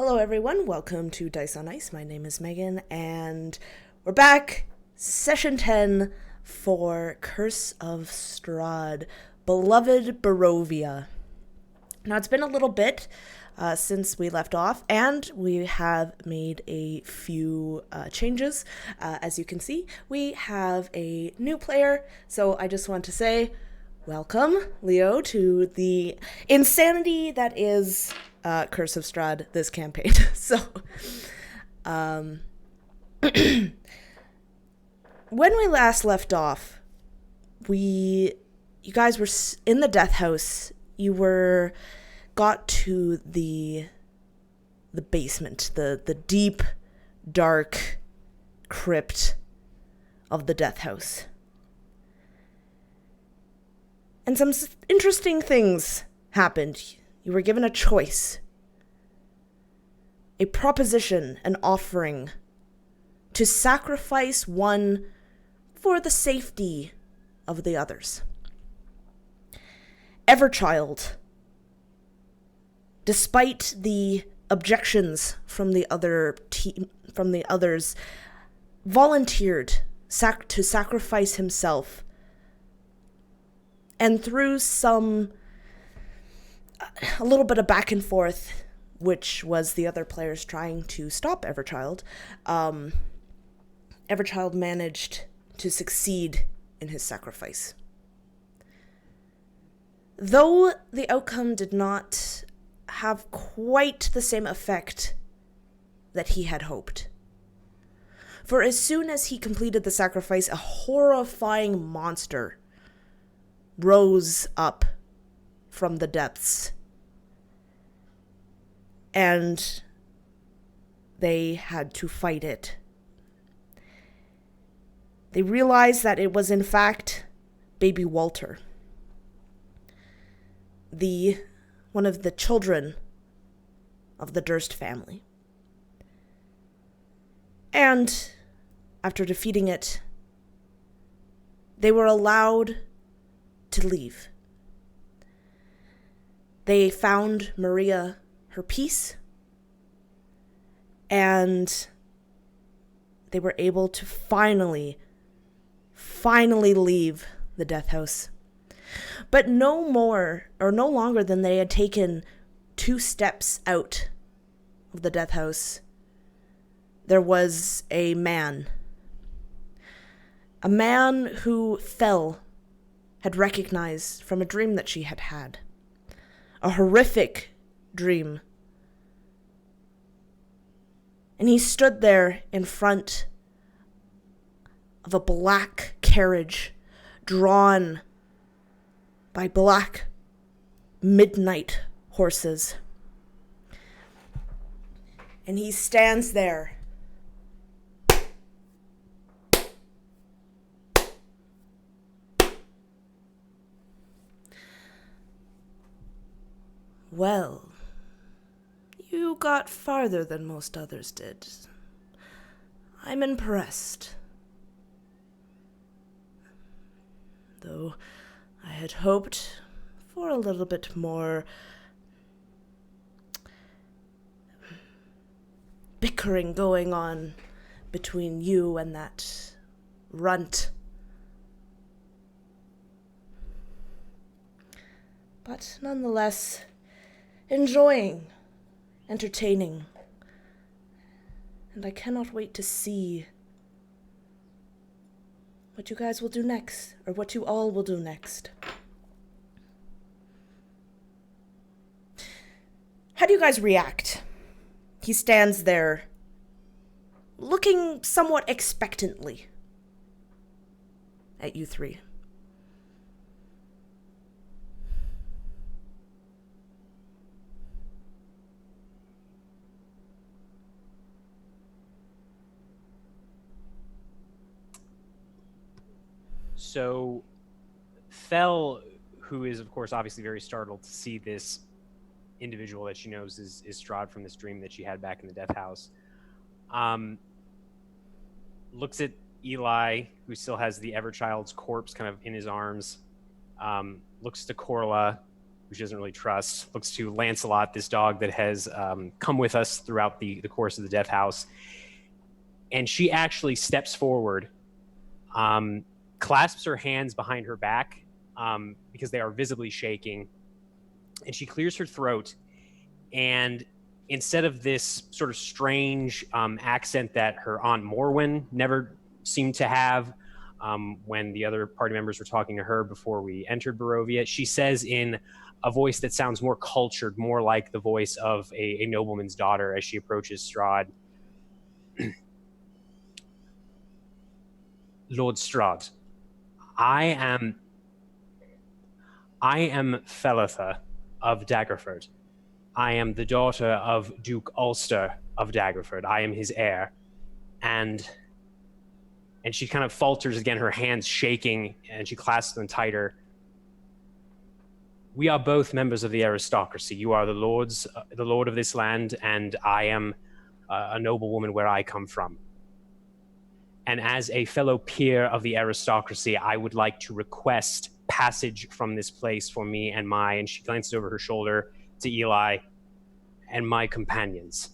Hello everyone, welcome to Dice on Ice. My name is Megan, and we're back, Session 10 for Curse of Strahd, Beloved Barovia. Now it's been a little bit since we left off, and we have made a few changes. As you can see, we have a new player, so I just want to say welcome, Leo, to the insanity that is Curse of Strahd this campaign. So, when we last left off, you guys were in the death house. You got to the basement, the deep, dark crypt of the death house. And some interesting things happened. You were given a choice, a proposition, an offering, to sacrifice one for the safety of the others. Everchild, despite the objections from the others, volunteered to sacrifice himself, and through a little bit of back and forth, which was the other players trying to stop Everchild, Everchild managed to succeed in his sacrifice. Though the outcome did not have quite the same effect that he had hoped. For as soon as he completed the sacrifice, a horrifying monster rose up from the depths, and they had to fight it. They realized that it was in fact baby Walter, one of the children of the Durst family. And after defeating it, they were allowed to leave. They found Maria her peace, and they were able to finally leave the death house. But no longer than they had taken 2 steps out of the death house, there was a man who Fel had recognized from a dream that she had had. A horrific dream. And he stood there in front of a black carriage drawn by black midnight horses. And he stands there, well, you got farther than most others did. I'm impressed. Though I had hoped for a little bit more bickering going on between you and that runt. But nonetheless, entertaining, and I cannot wait to see what you guys will do next, or what you all will do next. How do you guys react? He stands there, looking somewhat expectantly at you three. So Fel, who is, of course, obviously very startled to see this individual that she knows is Strahd from this dream that she had back in the death house, looks at Eli, who still has the Everchild's corpse kind of in his arms, looks to Korla, who she doesn't really trust, looks to Lancelot, this dog that has come with us throughout the course of the Death House. And she actually steps forward, clasps her hands behind her back because they are visibly shaking, and she clears her throat. And instead of this sort of strange accent that her Aunt Morwen never seemed to have when the other party members were talking to her before we entered Barovia, she says in a voice that sounds more cultured, more like the voice of a nobleman's daughter as she approaches Strahd. Lord Strahd, I am Felitha of Daggerford. I am the daughter of Duke Ulster of Daggerford. I am his heir. And she kind of falters again, her hands shaking, and she clasps them tighter. We are both members of the aristocracy. You are the lord of this land, and I am a noblewoman where I come from. And as a fellow peer of the aristocracy, I would like to request passage from this place for me and she glances over her shoulder to Eli, and my companions.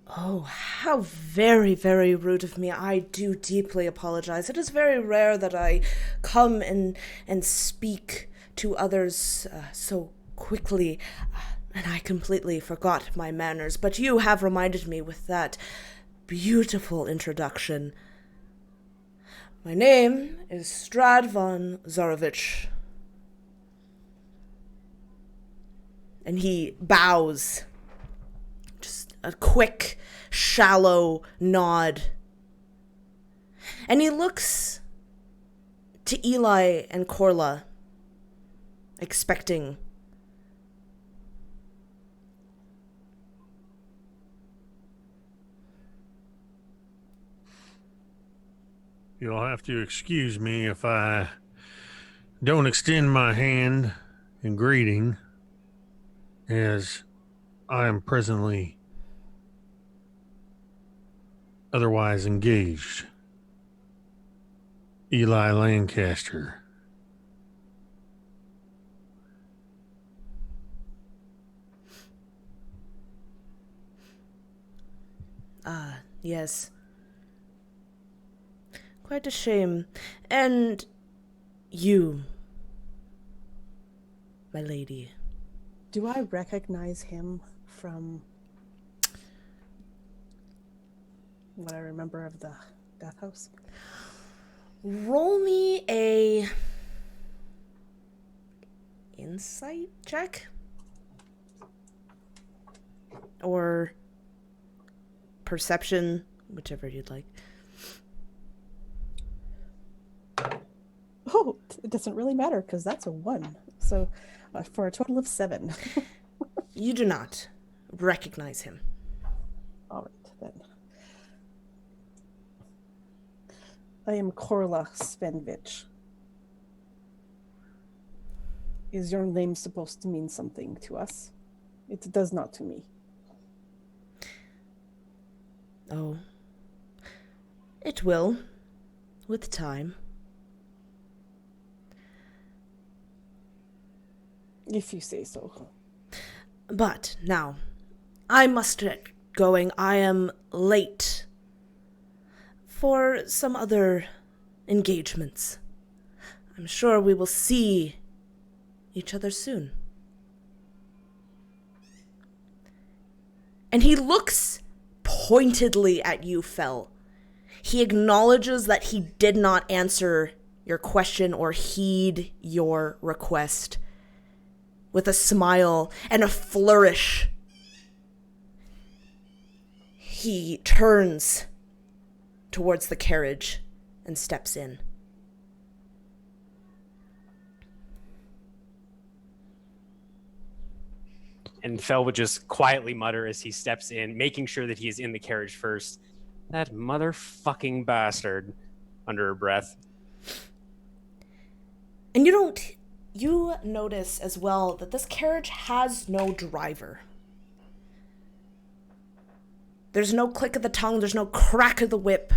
Oh, how very, very rude of me. I do deeply apologize. It is very rare that I come and speak to others so quickly, and I completely forgot my manners. But you have reminded me with that beautiful introduction. My name is Strahd von Zarovich. And he bows. Just a quick, shallow nod. And he looks to Eli and Korla, expecting. You'll have to excuse me if I don't extend my hand in greeting, as I am presently otherwise engaged. Eli Lancaster. Yes. Quite a shame. And you, my lady. Do I recognize him from what I remember of the Death House? Roll me a insight check? Or perception, whichever you'd like. Oh, it doesn't really matter because that's a 1. So for a total of 7. You do not recognize him. All right, then. I am Korla Svenvich. Is your name supposed to mean something to us? It does not to me. Oh. It will, with time. If you say so. But now, I must get going. I am late for some other engagements. I'm sure we will see each other soon. And he looks pointedly at you, Fel. He acknowledges that he did not answer your question or heed your request. With a smile and a flourish, he turns towards the carriage and steps in. And Fel would just quietly mutter as he steps in, making sure that he is in the carriage first. That motherfucking bastard, under her breath. And you notice as well that this carriage has no driver. There's no click of the tongue, there's no crack of the whip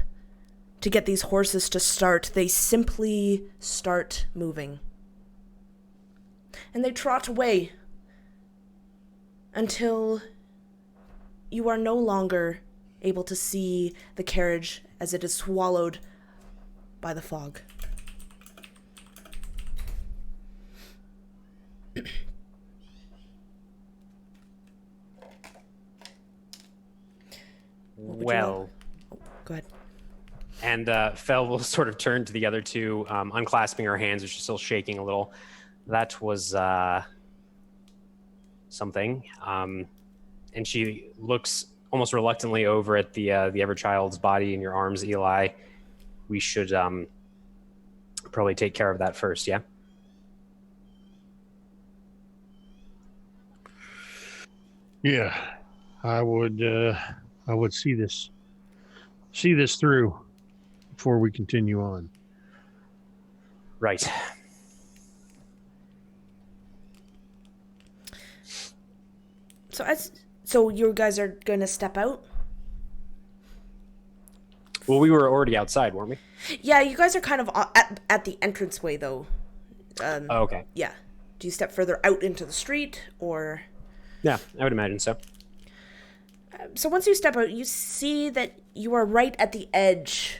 to get these horses to start. They simply start moving. And they trot away until you are no longer able to see the carriage as it is swallowed by the fog. Well, Go ahead. and Fel will sort of turn to the other two, unclasping her hands, which are still shaking a little. That was something. And she looks almost reluctantly over at the Everchild's body in your arms, Eli. We should probably take care of that first, yeah? Yeah, I would see this through before we continue on. Right. So you guys are going to step out? Well, we were already outside, weren't we? Yeah, you guys are kind of at the entranceway, though. Oh, okay. Yeah. Do you step further out into the street, or... Yeah, I would imagine so. So once you step out, you see that you are right at the edge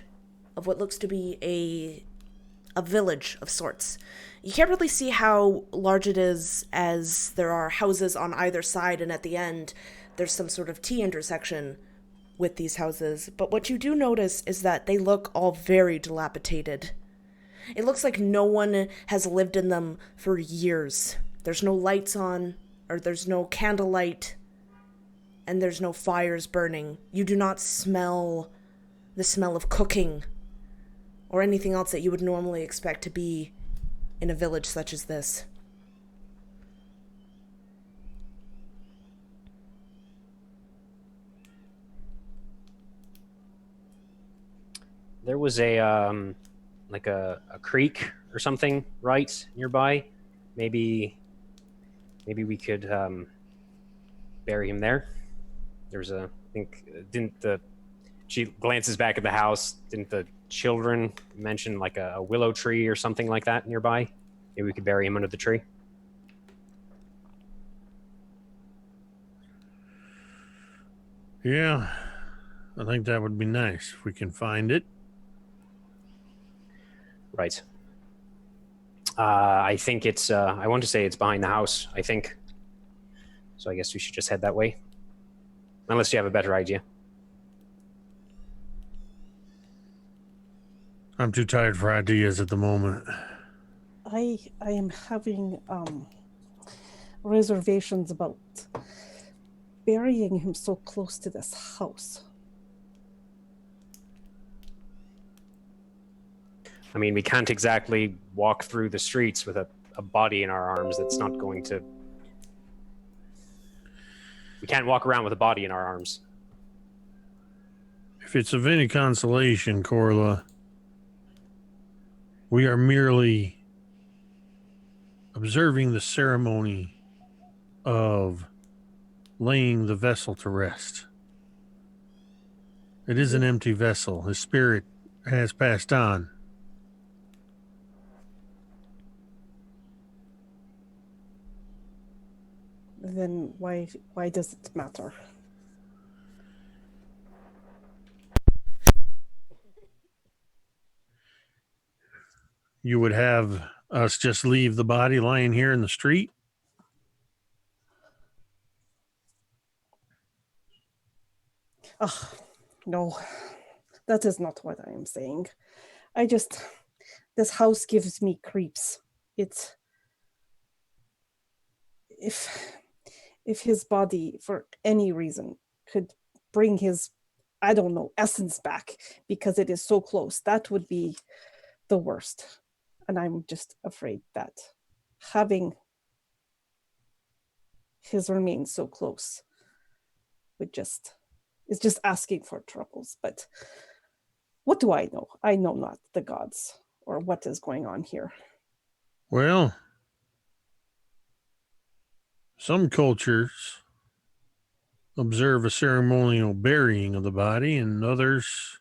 of what looks to be a village of sorts. You can't really see how large it is, as there are houses on either side, and at the end there's some sort of T intersection with these houses. But what you do notice is that they look all very dilapidated. It looks like no one has lived in them for years. There's no lights on, or there's no candlelight, and there's no fires burning. You do not smell the smell of cooking or anything else that you would normally expect to be in a village such as this. There was a like a creek or something right nearby. Maybe we could bury him there. There's a, I think, she glances back at the house. Didn't the children mention like a willow tree or something like that nearby? Maybe we could bury him under the tree. Yeah, I think that would be nice if we can find it. Right. I think it's, I want to say it's behind the house, I think. So I guess we should just head that way. Unless you have a better idea. I'm too tired for ideas at the moment. I am having reservations about burying him so close to this house. I mean, we can't exactly walk through the streets with a body in our arms. That's not going to... We can't walk around with a body in our arms. If it's of any consolation, Korla, we are merely observing the ceremony of laying the vessel to rest. It is an empty vessel. His spirit has passed on. Then why does it matter? You would have us just leave the body lying here in the street? Oh, no, that is not what I am saying. This house gives me creeps. It's, if his body, for any reason, could bring his, I don't know, essence back because it is so close, that would be the worst. And I'm just afraid that having his remains so close is just asking for troubles. But what do I know? I know not the gods or what is going on here. Well, some cultures observe a ceremonial burying of the body, and others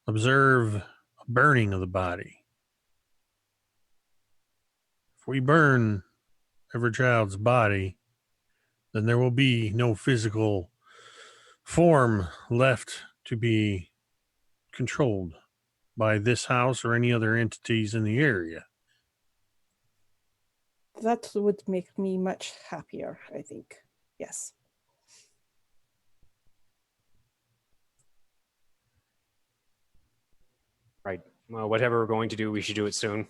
observe a burning of the body. If we burn Everchild's body, then there will be no physical form left to be controlled by this house or any other entities in the area. That would make me much happier, I think. Yes. Right. Well, whatever we're going to do, we should do it soon.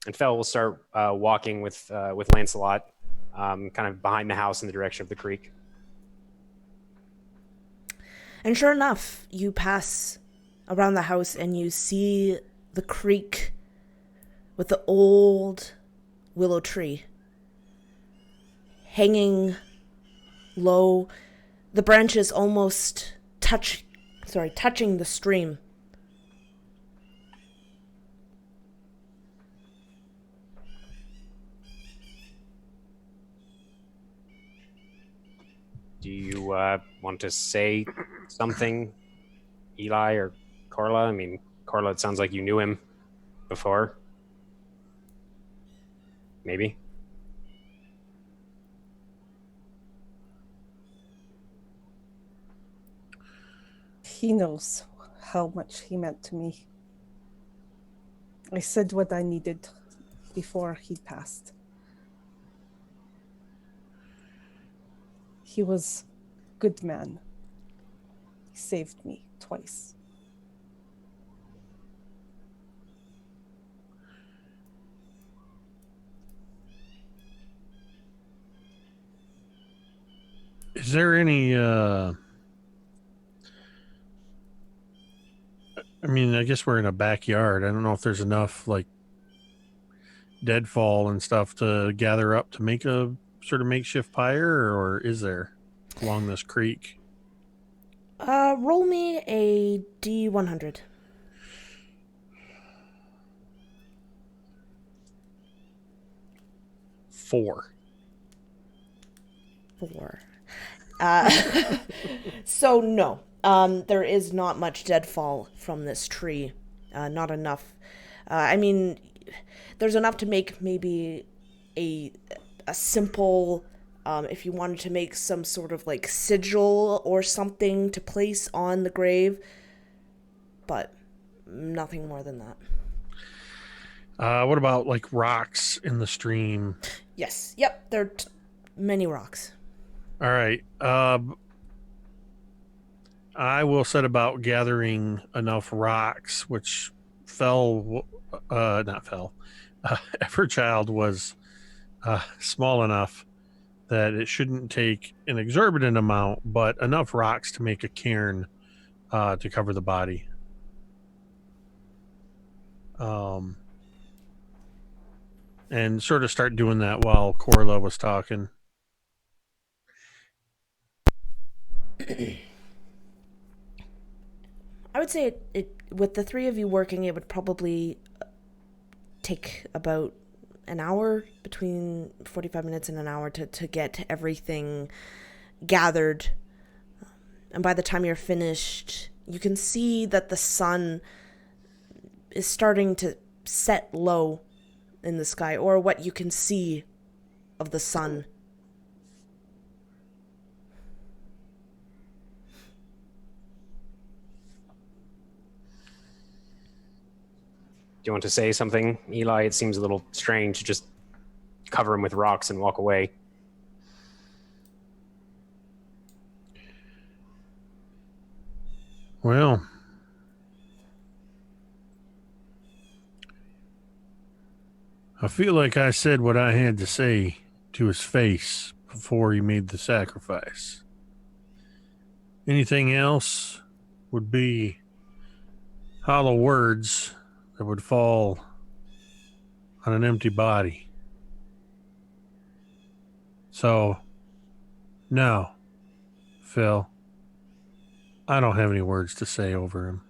And Fel will start walking with Lancelot, kind of behind the house in the direction of the creek. And sure enough, you pass around the house and you see the creek with the old willow tree hanging low, the branches almost touching the stream. Do you want to say something, Eli or Korla? I mean, Korla, it sounds like you knew him before. Maybe. He knows how much he meant to me. I said what I needed before he passed. He was a good man. He saved me twice. Is there any I mean, I guess we're in a backyard. I don't know if there's enough like deadfall and stuff to gather up to make a sort of makeshift pyre, or is there along this creek? Roll me a D100. 4. 4. So no, there is not much deadfall from this tree. Not enough. I mean, there's enough to make maybe a simple, if you wanted to make some sort of like sigil or something to place on the grave, but nothing more than that. What about like rocks in the stream? Yes. Yep. There are many rocks. All right. I will set about gathering enough rocks, which not fell. Everchild was small enough that it shouldn't take an exorbitant amount, but enough rocks to make a cairn to cover the body. And sort of start doing that while Korla was talking. I would say it with the three of you working, it would probably take about an hour, between 45 minutes and an hour to get everything gathered. And by the time you're finished, you can see that the sun is starting to set low in the sky, or what you can see of the sun. Do you want to say something, Eli? It seems a little strange to just cover him with rocks and walk away. Well, I feel like I said what I had to say to his face before he made the sacrifice. Anything else would be hollow words that would fall on an empty body. So, no, Phil, I don't have any words to say over him.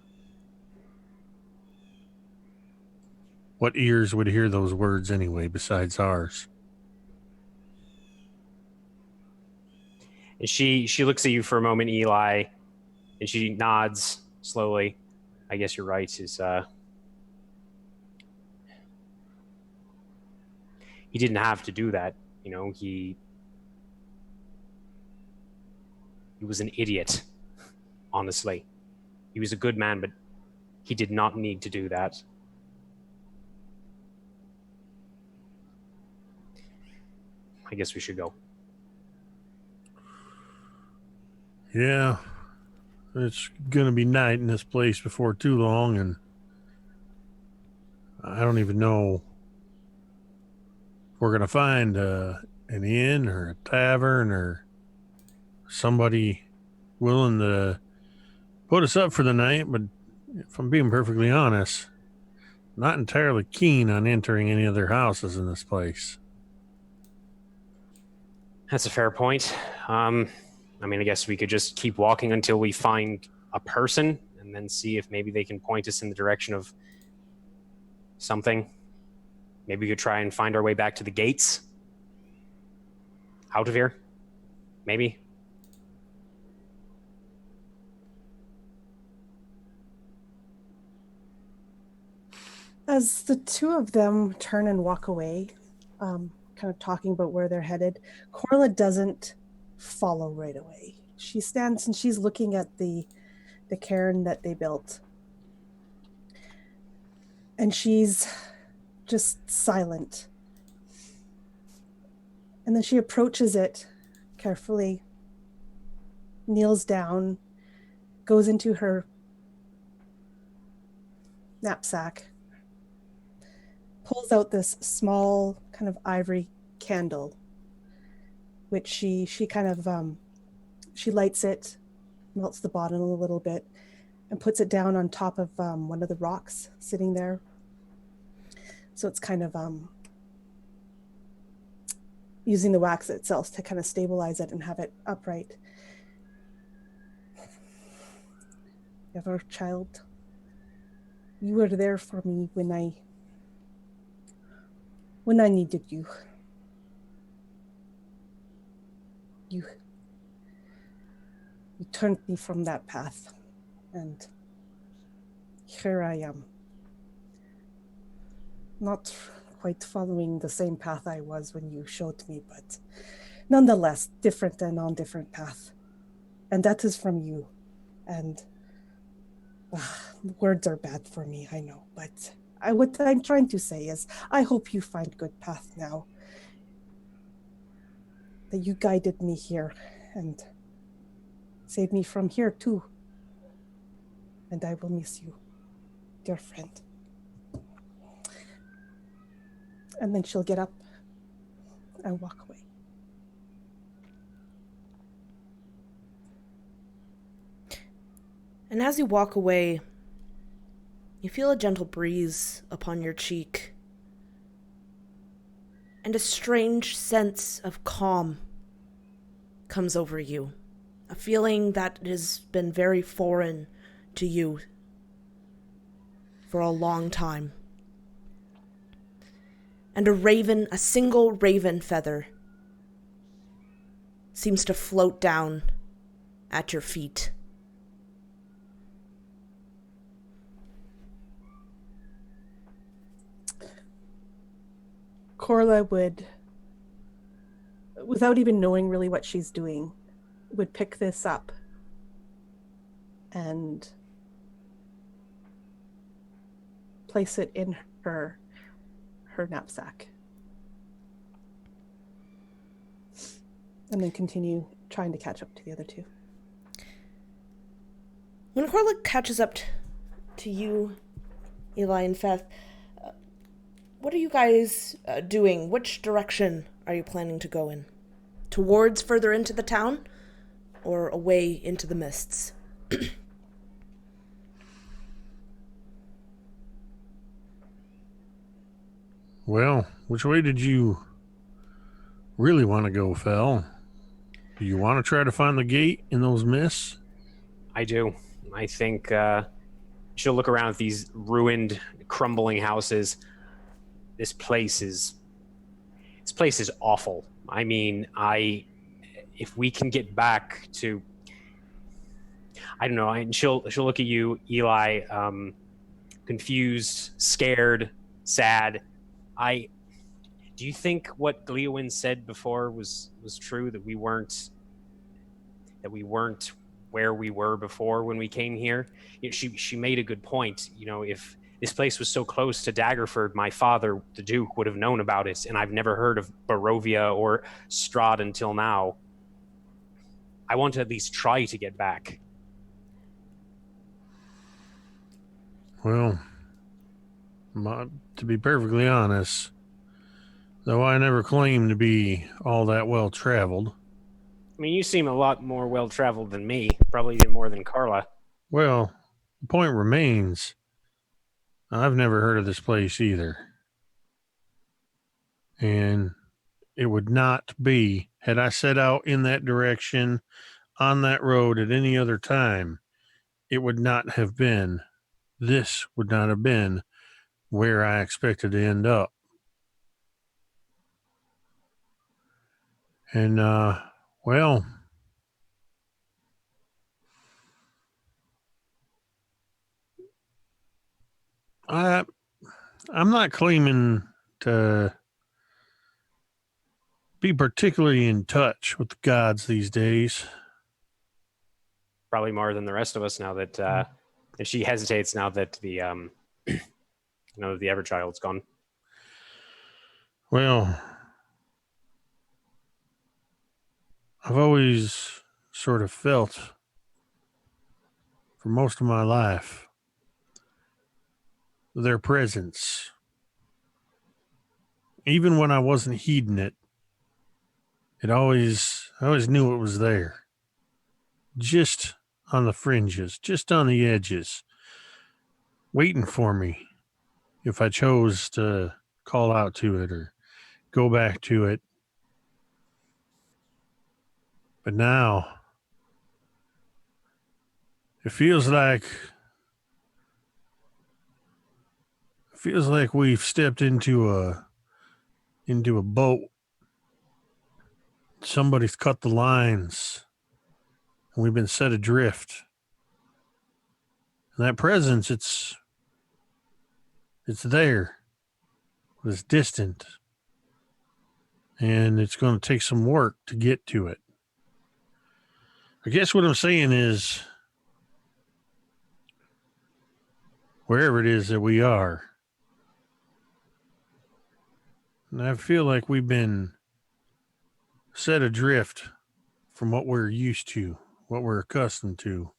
What ears would hear those words anyway besides ours? And she looks at you for a moment, Eli, and she nods slowly. I guess you're right, is he didn't have to do that. You know, he was an idiot, honestly. He was a good man, but he did not need to do that. I guess we should go. Yeah. It's going to be night in this place before too long, and I don't even know if we're going to find an inn or a tavern or somebody willing to put us up for the night. But if I'm being perfectly honest, I'm not entirely keen on entering any other houses in this place. That's a fair point. I mean, I guess we could just keep walking until we find a person and then see if maybe they can point us in the direction of something. Maybe we could try and find our way back to the gates. Out of here. Maybe. As the two of them turn and walk away, kind of talking about where they're headed, Korla doesn't follow right away. She stands and she's looking at the cairn that they built. And she's just silent. And then she approaches it carefully, kneels down, goes into her knapsack, pulls out this small kind of ivory candle, which she kind of she lights it, melts the bottom a little bit, and puts it down on top of one of the rocks sitting there. So it's kind of using the wax itself to kind of stabilize it and have it upright. Ever, child, you were there for me when I needed you. You turned me from that path, and here I am. Not quite following the same path I was when you showed me, but nonetheless, different and on different path. And that is from you. And words are bad for me, I know, but what I'm trying to say is I hope you find good path now. That you guided me here and saved me from here too. And I will miss you, dear friend. And then she'll get up and walk away. And as you walk away, you feel a gentle breeze upon your cheek, and a strange sense of calm comes over you, a feeling that has been very foreign to you for a long time. And a single raven feather seems to float down at your feet. Korla would, without even knowing really what she's doing, would pick this up and place it in her knapsack. And then continue trying to catch up to the other two. When Korla catches up to you, Eli and Feth, what are you guys doing? Which direction are you planning to go in? Towards further into the town? Or away into the mists? Well, which way did you really want to go, Fel? Do you want to try to find the gate in those mists? I do. I think she'll look around at these ruined, crumbling houses. This place is awful. I mean, if we can get back to... I don't know. And she'll look at you, Eli, confused, scared, sad. Do you think what Gleowin said before was true, that we weren't where we were before when we came here? She made a good point. If this place was so close to Daggerford, my father, the Duke, would have known about it, and I've never heard of Barovia or Strahd until now. I want to at least try to get back. Well, to be perfectly honest, though I never claimed to be all that well traveled. I mean, you seem a lot more well traveled than me, probably even more than Korla. Well, the point remains, I've never heard of this place either. And it would not be, had I set out in that direction on that road at any other time, it would not have been, this would not have been where I expected to end up. And, well, I'm not claiming to be particularly in touch with the gods these days. Probably more than the rest of us now that, and she hesitates now that the, now that the Everchild's gone. Well, I've always sort of felt for most of my life their presence. Even when I wasn't heeding it, I always knew it was there. Just on the fringes, just on the edges, waiting for me if I chose to call out to it or go back to it. But now, it feels like we've stepped into a boat. Somebody's cut the lines and we've been set adrift. And that presence, it's there, but it's distant. And it's going to take some work to get to it. I guess what I'm saying is, wherever it is that we are, and I feel like we've been set adrift from what we're used to, what we're accustomed to.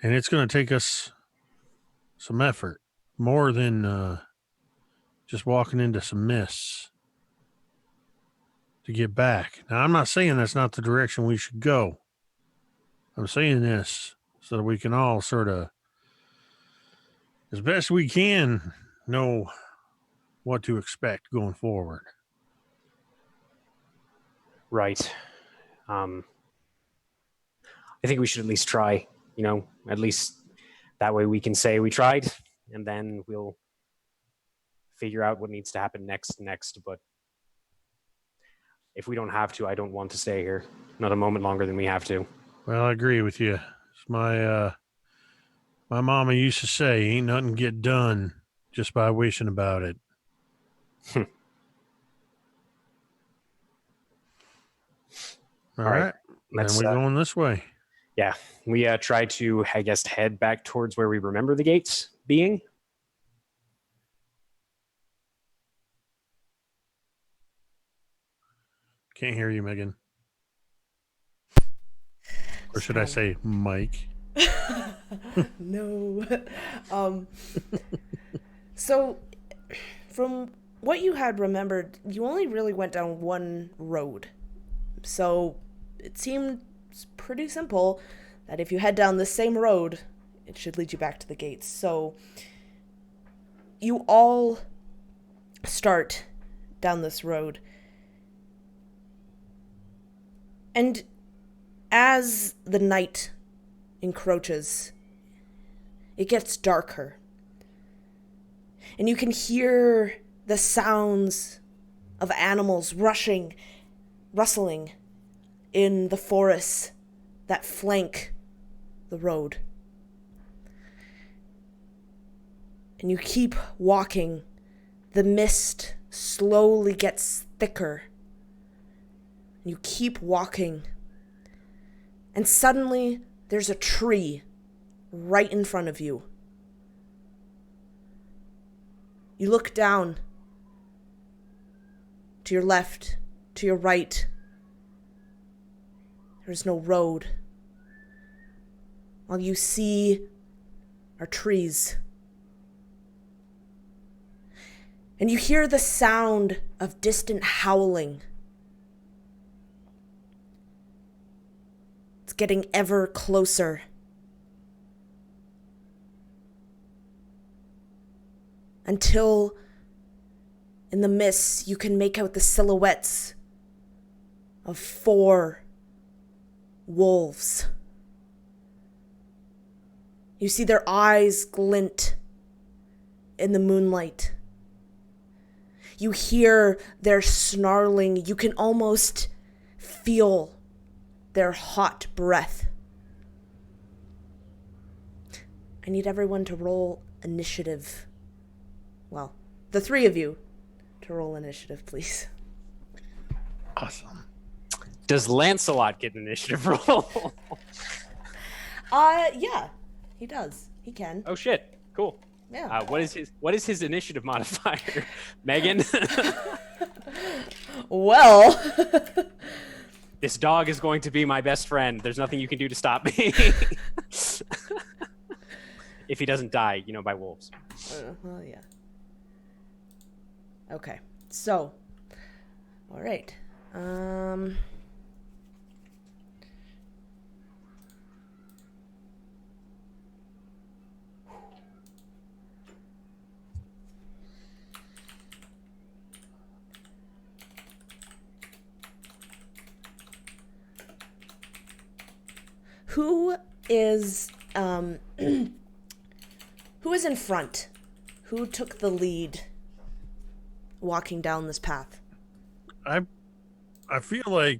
And it's going to take us some effort, more than just walking into some mists to get back. Now, I'm not saying that's not the direction we should go. I'm saying this so that we can all sort of, as best we can, know what to expect going forward. Right. I think we should at least try, at least that way we can say we tried, and then we'll figure out what needs to happen next. But if we don't have to, I don't want to stay here. Not a moment longer than we have to. Well, I agree with you. It's my mama used to say, ain't nothing get done just by wishing about it. All right. Then we're going this way. Yeah. We try to, I guess, head back towards where we remember the gates being. Can't hear you, Megan. Or should I say Mike? No. So, from what you had remembered, you only really went down one road. So, it seemed pretty simple that if you head down the same road, it should lead you back to the gates. So, you all start down this road. And as the night encroaches, it gets darker. And you can hear the sounds of animals rustling in the forests that flank the road. And you keep walking. The mist slowly gets thicker. You keep walking. And suddenly, there's a tree right in front of you. You look down. To your left, to your right. There's no road. All you see are trees. And you hear the sound of distant howling. It's getting ever closer. Until in the mist you can make out the silhouettes of 4 wolves. You see their eyes glint in the moonlight. You hear their snarling. You can almost feel their hot breath. I need everyone to roll initiative. Well, the 3 of you to roll initiative, please. Awesome. Does Lancelot get an initiative roll? Yeah, he does. He can. Oh shit! Cool. Yeah. What is his initiative modifier? Megan? Well, This dog is going to be my best friend. There's nothing you can do to stop me. If he doesn't die, by wolves. well, yeah. Okay. So, all right. Who is in front? Who took the lead walking down this path? I feel like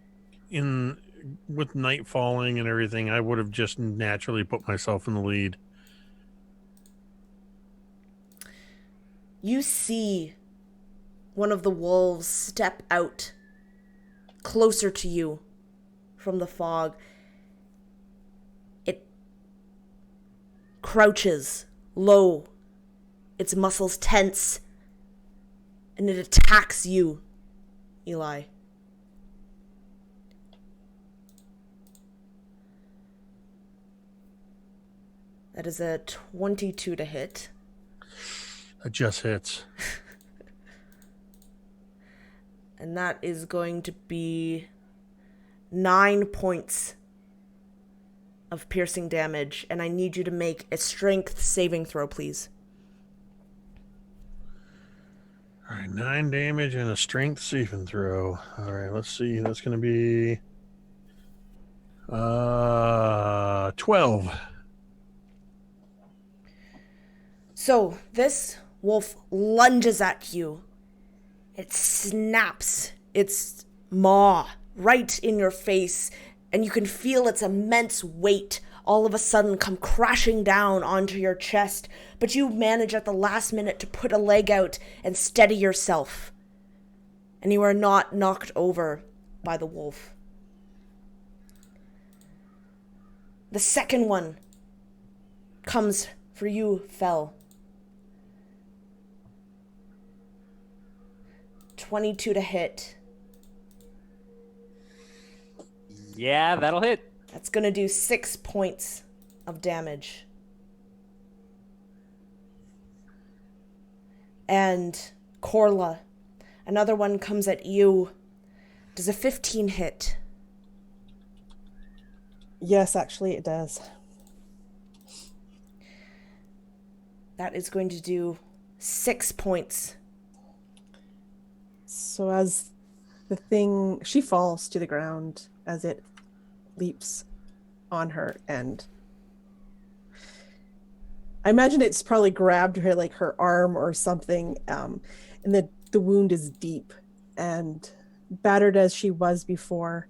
with night falling and everything, I would have just naturally put myself in the lead. You see one of the wolves step out closer to you from the fog. It crouches low, its muscles tense, and it attacks you, Eli. That is a 22 to hit. It just hits. And that is going to be 9 points of piercing damage. And I need you to make a strength saving throw, please. All right, 9 damage and a strength saving throw. All right, let's see. That's going to be 12. So this wolf lunges at you. It snaps its maw right in your face, and you can feel its immense weight all of a sudden come crashing down onto your chest, but you manage at the last minute to put a leg out and steady yourself, and you are not knocked over by the wolf. The second one comes for you, Fel. 22 to hit. Yeah, that'll hit. That's going to do 6 points of damage. And Korla, another one comes at you. Does a 15 hit? Yes, actually it does. That is going to do 6 points. So as the thing, she falls to the ground as it leaps on her, and I imagine it's probably grabbed her, like her arm or something, and the wound is deep, and battered as she was before,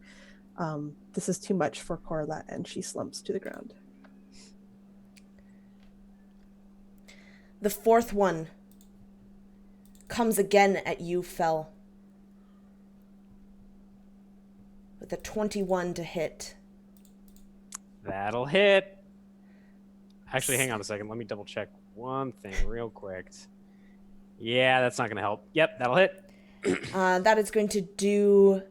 this is too much for Korla, and she slumps to the ground. The fourth one comes again at you, Fel. With a 21 to hit. That'll hit. Actually, hang on a second. Let me double check one thing real quick. Yeah, that's not going to help. Yep, that'll hit. That is going to do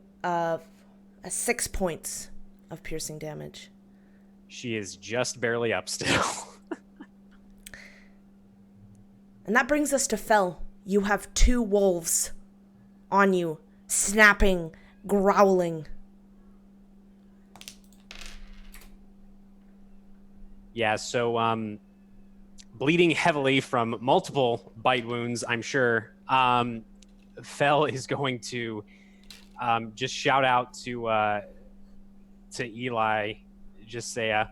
6 points of piercing damage. She is just barely up still. And that brings us to Fel. You have 2 wolves on you, snapping, growling. Yeah, so bleeding heavily from multiple bite wounds, I'm sure. Fel is going to just shout out to Eli, just say,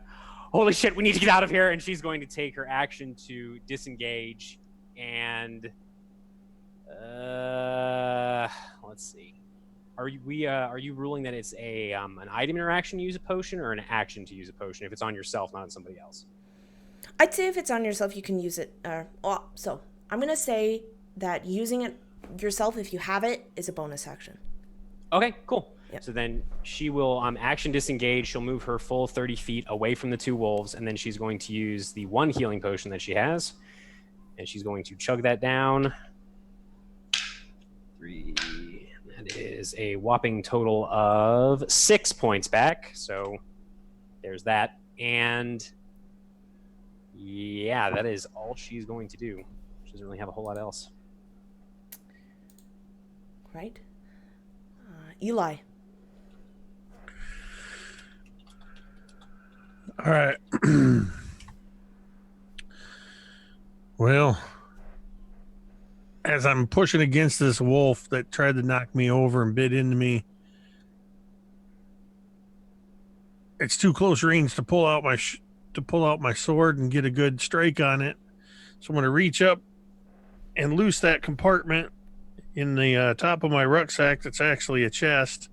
"Holy shit, we need to get out of here!" And she's going to take her action to disengage. And let's see. Are you ruling that it's an item interaction to use a potion, or an action to use a potion if it's on yourself, not on somebody else? I'd say if it's on yourself, you can use it. So I'm going to say that using it yourself, if you have it, is a bonus action. Okay, cool. Yep. So then she will action disengage. She'll move her full 30 feet away from the 2 wolves, and then she's going to use the 1 healing potion that she has. And she's going to chug that down. 3. That is a whopping total of 6 points back. So there's that. And yeah, that is all she's going to do. She doesn't really have a whole lot else. Right. Eli. All right. Well, as I'm pushing against this wolf that tried to knock me over and bit into me, it's too close range to pull out my sword and get a good strike on it. So I'm going to reach up and loose that compartment in the top of my rucksack that's actually a chest,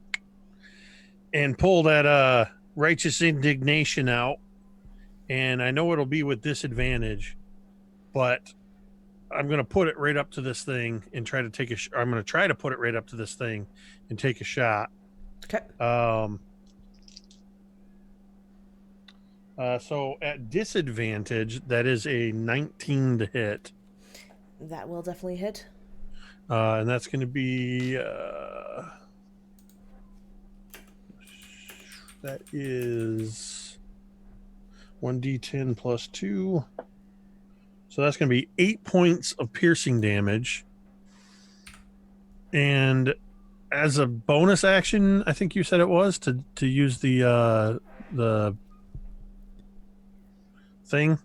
and pull that righteous indignation out. And I know it'll be with disadvantage, but I'm going to put it right up to this thing and try to take I'm going to try to put it right up to this thing and take a shot. Okay. So at disadvantage, that is a 19 to hit. That will definitely hit. And that's going to be that is 1d10 plus 2. So that's going to be 8 points of piercing damage. And as a bonus action, I think you said it was to use the thing.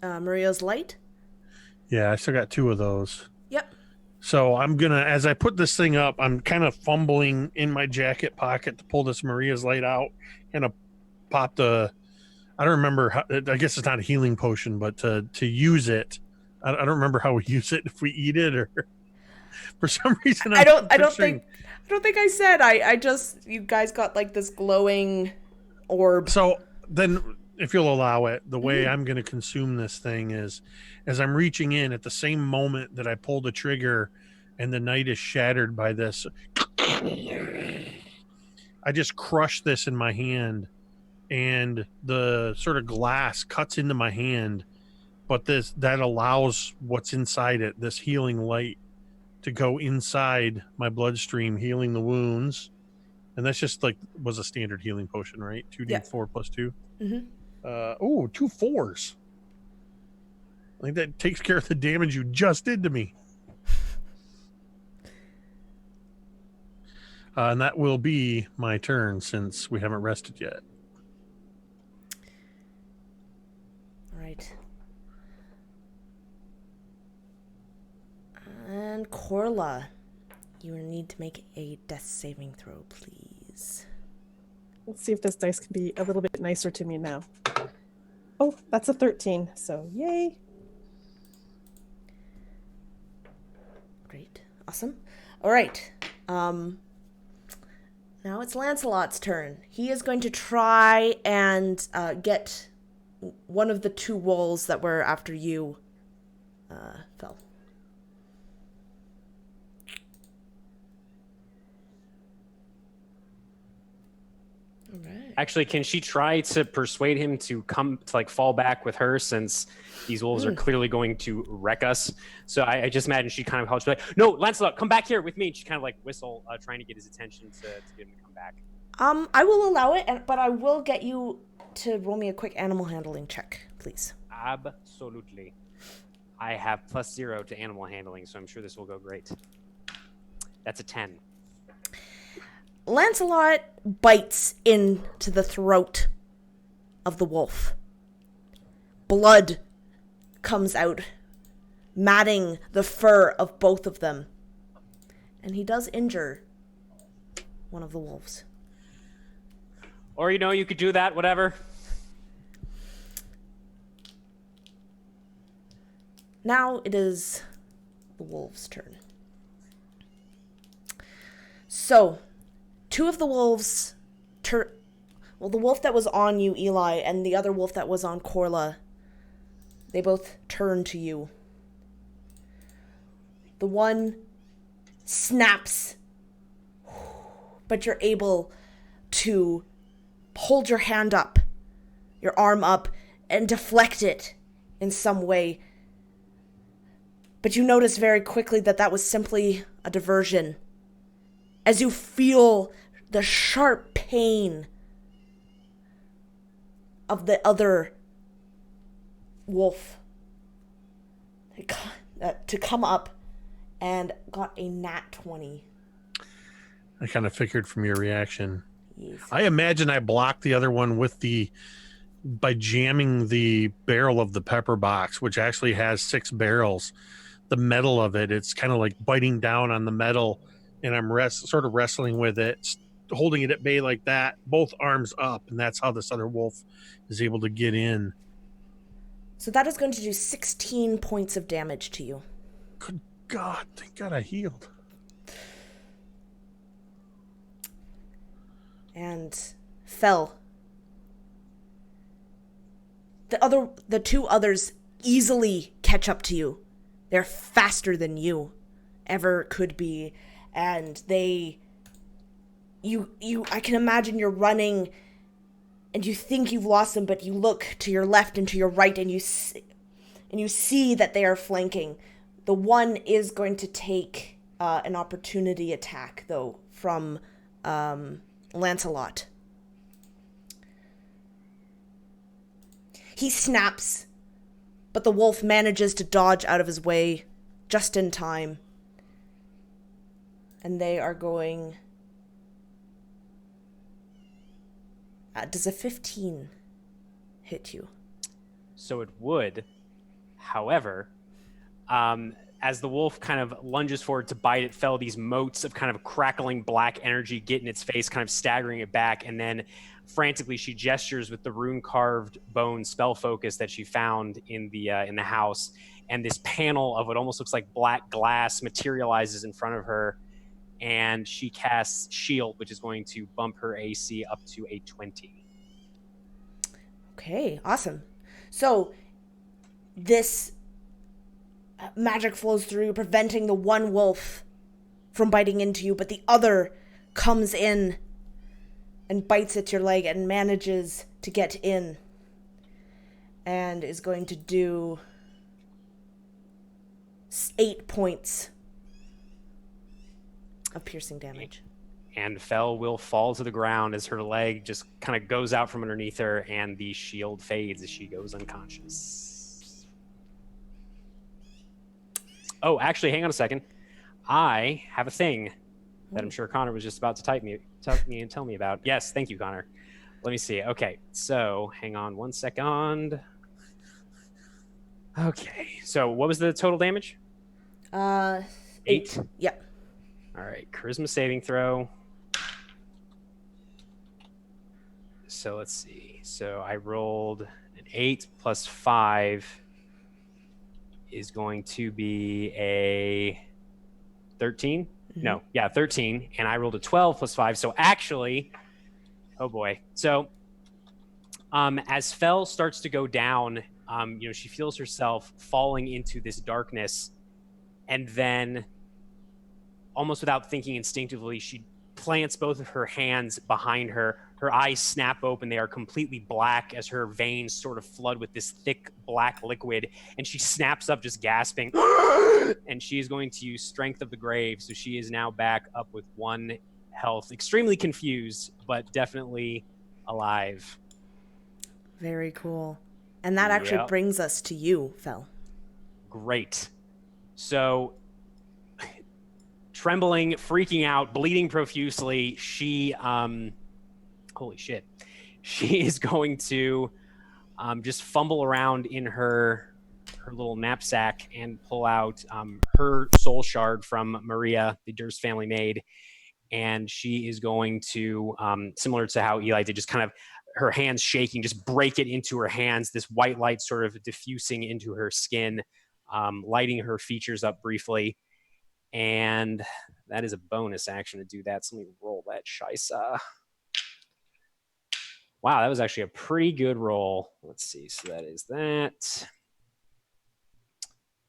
Maria's light. Yeah, I still got 2 of those. Yep. So I'm going to, as I put this thing up, I'm kind of fumbling in my jacket pocket to pull this Maria's light out and pop I don't remember how, I guess it's not a healing potion, but to use it, I don't remember how we use it, if we eat it or for some reason. I don't think I said, I just, you guys got like this glowing orb. So then if you'll allow it, the way I'm going to consume this thing is as I'm reaching in at the same moment that I pull the trigger and the night is shattered by this, I just crush this in my hand and the sort of glass cuts into my hand, but that allows what's inside it, this healing light, to go inside my bloodstream, healing the wounds. And that's just was a standard healing potion, right? 2d4 plus 2. Mm-hmm. 2 4s. I think that takes care of the damage you just did to me. And that will be my turn since we haven't rested yet. All right. And Korla, you need to make a death saving throw, please. Let's see if this dice can be a little bit nicer to me now. Oh, that's a 13, so yay. Great. Awesome. All right. Now it's Lancelot's turn. He is going to try and get one of the 2 wolves that were after you Fel. All right. Actually, can she try to persuade him to come to fall back with her, since these wolves are clearly going to wreck us? So I just imagine she kind of helps, like, no, Lancelot, come back here with me. And she kind of whistle, trying to get his attention to get him to come back. I will allow it, but I will get you to roll me a quick animal handling check, please. Absolutely. I have +0 to animal handling, so I'm sure this will go great. That's a 10. Lancelot bites into the throat of the wolf. Blood comes out, matting the fur of both of them. And he does injure one of the wolves. Or, you could do that, whatever. Now it is the wolves' turn. So, two of the wolves the wolf that was on you, Eli, and the other wolf that was on Korla, they both turn to you. The one snaps, but you're able to hold your hand up, your arm up, and deflect it in some way. But you notice very quickly that was simply a diversion. As you feel the sharp pain of the other wolf to come up, and got a nat 20. I kind of figured from your reaction. Yes. I imagine I blocked the other one by jamming the barrel of the pepper box, which actually has 6 barrels. The metal of it, it's kind of like biting down on the metal, and I'm sort of wrestling with it, holding it at bay like that, both arms up, and that's how this other wolf is able to get in. So that is going to do 16 points of damage to you. Good God, thank God I healed. And Fel. The two others easily catch up to you. They're faster than you ever could be, and I can imagine you're running and you think you've lost them, but you look to your left and to your right, and you see that they are flanking. The one is going to take an opportunity attack, though, from Lancelot. He snaps, but the wolf manages to dodge out of his way just in time. And they are going... does a 15 hit you? So it would. However, as the wolf kind of lunges forward to bite, it fell these motes of kind of crackling black energy get in its face, kind of staggering it back, and then frantically she gestures with the rune-carved bone spell focus that she found in the house, and this panel of what almost looks like black glass materializes in front of her, and she casts Shield, which is going to bump her AC up to a 20. Okay, awesome. So this magic flows through, preventing the one wolf from biting into you, but the other comes in and bites at your leg and manages to get in, and is going to do 8 points of piercing damage. And Fel will fall to the ground as her leg just kind of goes out from underneath her, and the shield fades as she goes unconscious. Oh, actually, hang on a second. I have a thing that I'm sure Connor was just about to tell me about. Yes, thank you, Connor. Let me see. Okay, so hang on 1 second. Okay, so what was the total damage? 8? Yep. All right, charisma saving throw. So let's see. So I rolled an 8 plus 5 is going to be a 13. Mm-hmm. No, yeah, 13. And I rolled a 12 plus 5. So actually, oh boy. So as Fel starts to go down, She feels herself falling into this darkness, and then, almost without thinking instinctively, she plants both of her hands behind her. Her eyes snap open. They are completely black as her veins sort of flood with this thick black liquid, and she snaps up just gasping. And she is going to use Strength of the Grave, so she is now back up with 1 health. Extremely confused, but definitely alive. Very cool. And that actually brings us to you, Fel. Great. So, trembling, freaking out, bleeding profusely, she, holy shit, she is going to just fumble around in her little knapsack and pull out her soul shard from Maria, the Durst family maid, and she is going to, similar to how Eli did, just kind of her hands shaking, just break it into her hands, this white light sort of diffusing into her skin, lighting her features up briefly. And that is a bonus action to do that. So let me roll that shisa. Wow, that was actually a pretty good roll. Let's see. So that is that.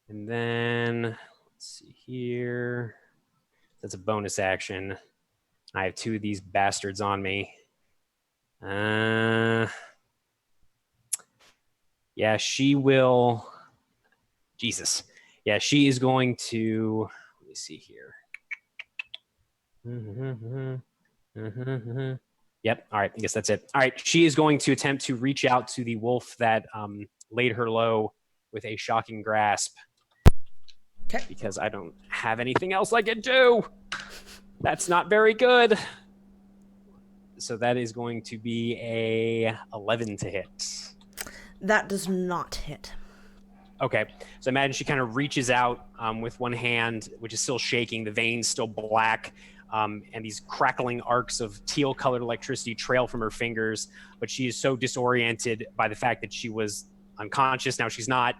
And then, let's see here. That's a bonus action. I have 2 of these bastards on me. Yeah, she will. Jesus. Yeah, she is going to. Let me see here. Yep. All right. I guess that's it. All right. She is going to attempt to reach out to the wolf that laid her low with a shocking grasp. Okay. Because I don't have anything else I can do. That's not very good. So that is going to be a 11 to hit. That does not hit. Okay. So imagine she kind of reaches out with one hand, which is still shaking, the veins still black, and these crackling arcs of teal-colored electricity trail from her fingers. But she is so disoriented by the fact that she was unconscious, now she's not,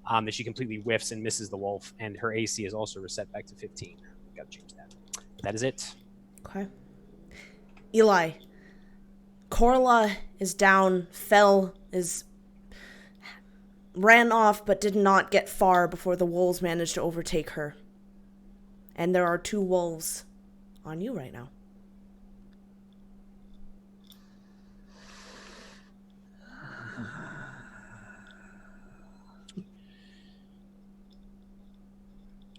that she completely whiffs and misses the wolf. And her AC is also reset back to 15. Got to change that. But that is it. Okay. Eli. Korla is down. Fel ran off but did not get far before the wolves managed to overtake her. And there are 2 wolves on you right now.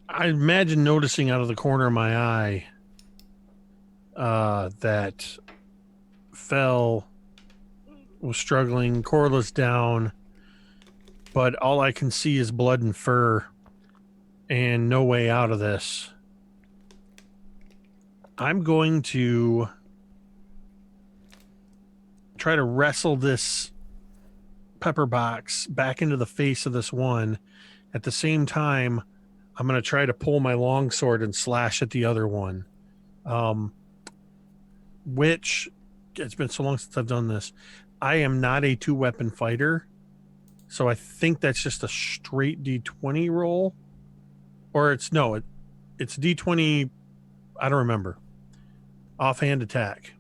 I imagine noticing out of the corner of my eye that Fel was struggling. Korla's down, but all I can see is blood and fur and no way out of this. I'm going to try to wrestle this pepper box back into the face of this one. At the same time, I'm going to try to pull my longsword and slash at the other one. Which, it's been so long since I've done this. I am not a 2-weapon fighter. So I think that's just a straight D20 roll. Or it's D20, I don't remember. Offhand attack.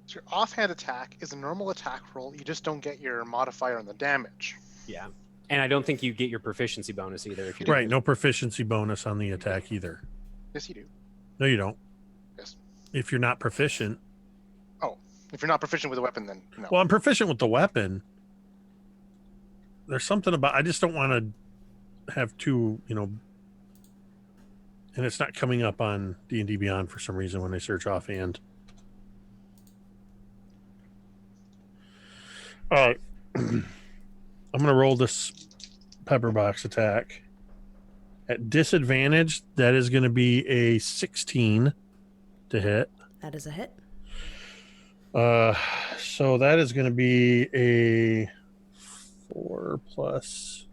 So your offhand attack is a normal attack roll. You just don't get your modifier on the damage. Yeah. And I don't think you get your proficiency bonus either. If you Right, no proficiency bonus on the attack either. Yes, you do. No, you don't. Yes. If you're not proficient. Oh, if you're not proficient with a weapon, then no. Well, I'm proficient with the weapon. There's something about, I just don't want to have 2, and it's not coming up on D&D Beyond for some reason when I search offhand. All right. I'm going to roll this pepper box attack. At disadvantage, that is going to be a 16 to hit. That is a hit. So that is going to be a 4 plus.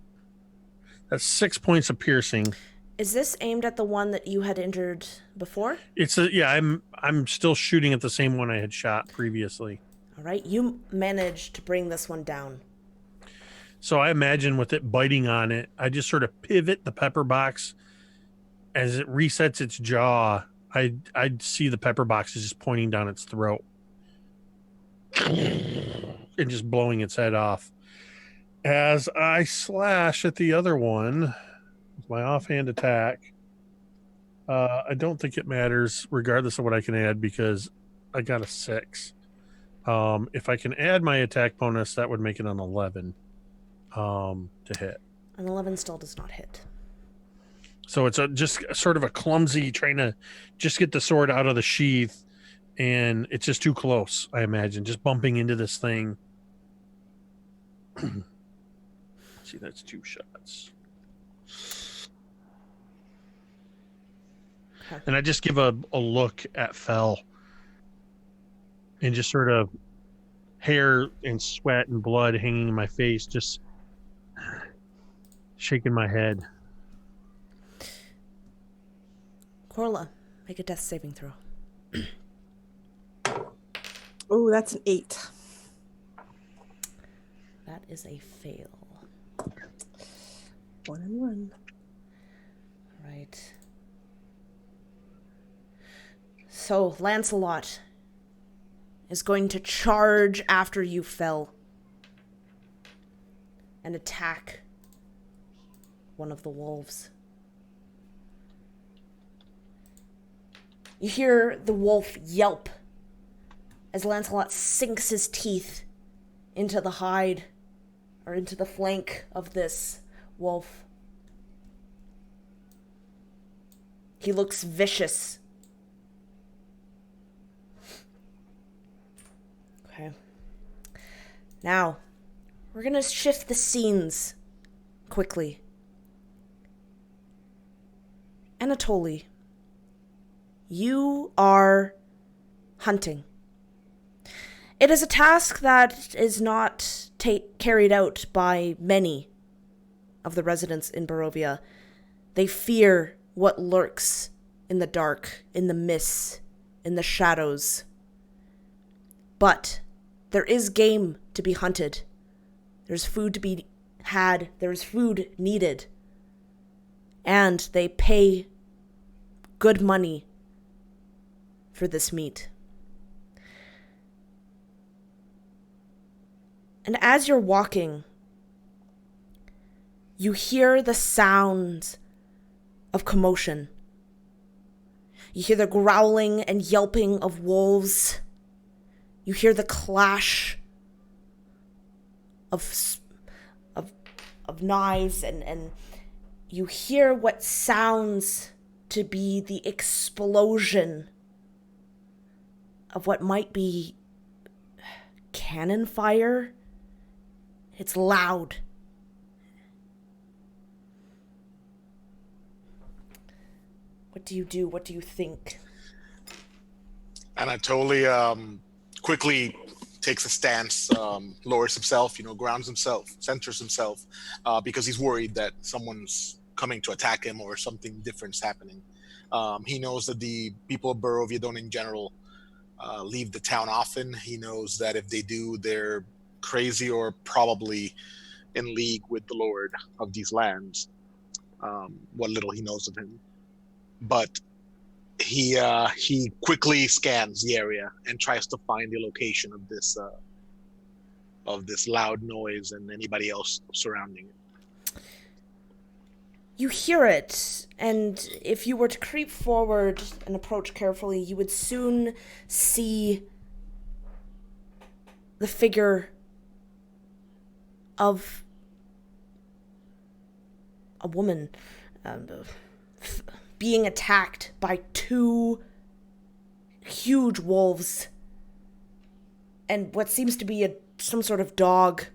That's 6 points of piercing. Is this aimed at the one that you had injured before? I'm still shooting at the same one I had shot previously. All right, you managed to bring this one down. So I imagine with it biting on it, I just sort of pivot the pepper box as it resets its jaw. I'd see the pepper box is just pointing down its throat and just blowing its head off. as I slash at the other one with my offhand attack. I don't think it matters, regardless of what I can add, because I got a 6. If I can add my attack bonus, that would make it an 11 to hit. An 11 still does not hit. So it's just sort of a clumsy trying to just get the sword out of the sheath, and it's just too close, I imagine, just bumping into this thing. See, that's 2 shots. Okay. And I just give a look at Fel and just sort of hair and sweat and blood hanging in my face, just shaking my head. Korla, make a death saving throw. Oh, that's an 8. That is a fail. 1 and 1. Right. So, Lancelot is going to charge after you, Fel, and attack one of the wolves. You hear the wolf yelp as Lancelot sinks his teeth into the hide, or into the flank of this wolf. He looks vicious. Okay. Now, we're gonna shift the scenes quickly. Anatoly, you are hunting. It is a task that is not carried out by many of the residents in Barovia. They fear what lurks in the dark, in the mists, in the shadows. But there is game to be hunted. There's food to be had. There's food needed. And they pay good money for this meat. And as you're walking, you hear the sounds of commotion. You hear the growling and yelping of wolves. You hear the clash of knives, and you hear what sounds to be the explosion of what might be cannon fire. It's loud. What do you do? What do you think? Anatoly quickly takes a stance, lowers himself, grounds himself, centers himself, because he's worried that someone's coming to attack him or something different's happening. He knows that the people of Barovia don't in general leave the town often. He knows that if they do, they're crazy or probably in league with the lord of these lands. What little he knows of him. But he quickly scans the area and tries to find the location of this loud noise and anybody else surrounding it. You hear it, and if you were to creep forward and approach carefully, you would soon see the figure of a woman being attacked by 2 huge wolves and what seems to be some sort of dog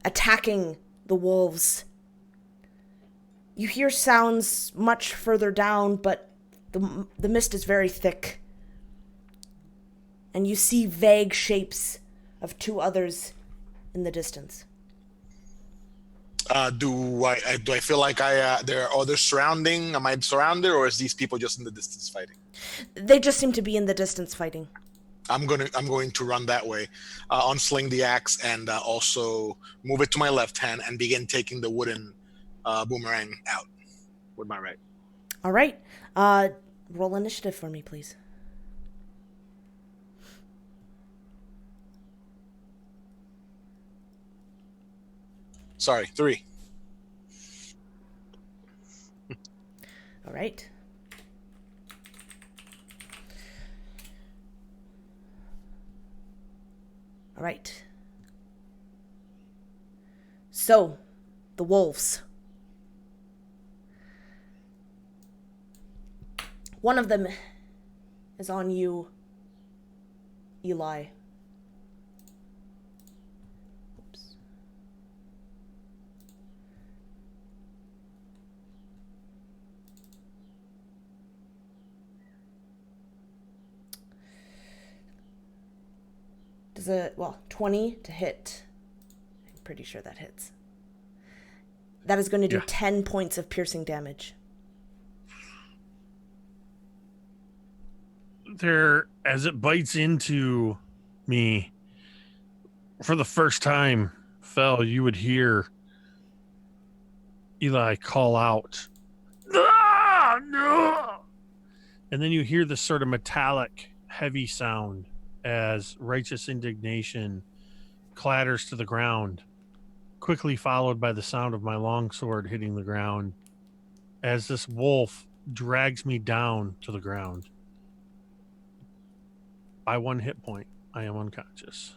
attacking the wolves. You hear sounds much further down, but the mist is very thick. And you see vague shapes of 2 others in the distance. Do I feel like there are others surrounding? Am I surrounded, or is these people just in the distance fighting? They just seem to be in the distance fighting. I'm going to run that way, unsling the axe, and also move it to my left hand and begin taking the wooden boomerang out with my right. All right. Roll initiative for me, please. Sorry, 3. All right. All right. So, the wolves. One of them is on you, Eli. Oops. Does it, 20 to hit. I'm pretty sure that hits. That is going to do 10 points of piercing damage. There, as it bites into me, for the first time, Fel, you would hear Eli call out, "Ah, no!" And then you hear this sort of metallic, heavy sound as righteous indignation clatters to the ground, quickly followed by the sound of my longsword hitting the ground as this wolf drags me down to the ground. By 1 hit point, I am unconscious.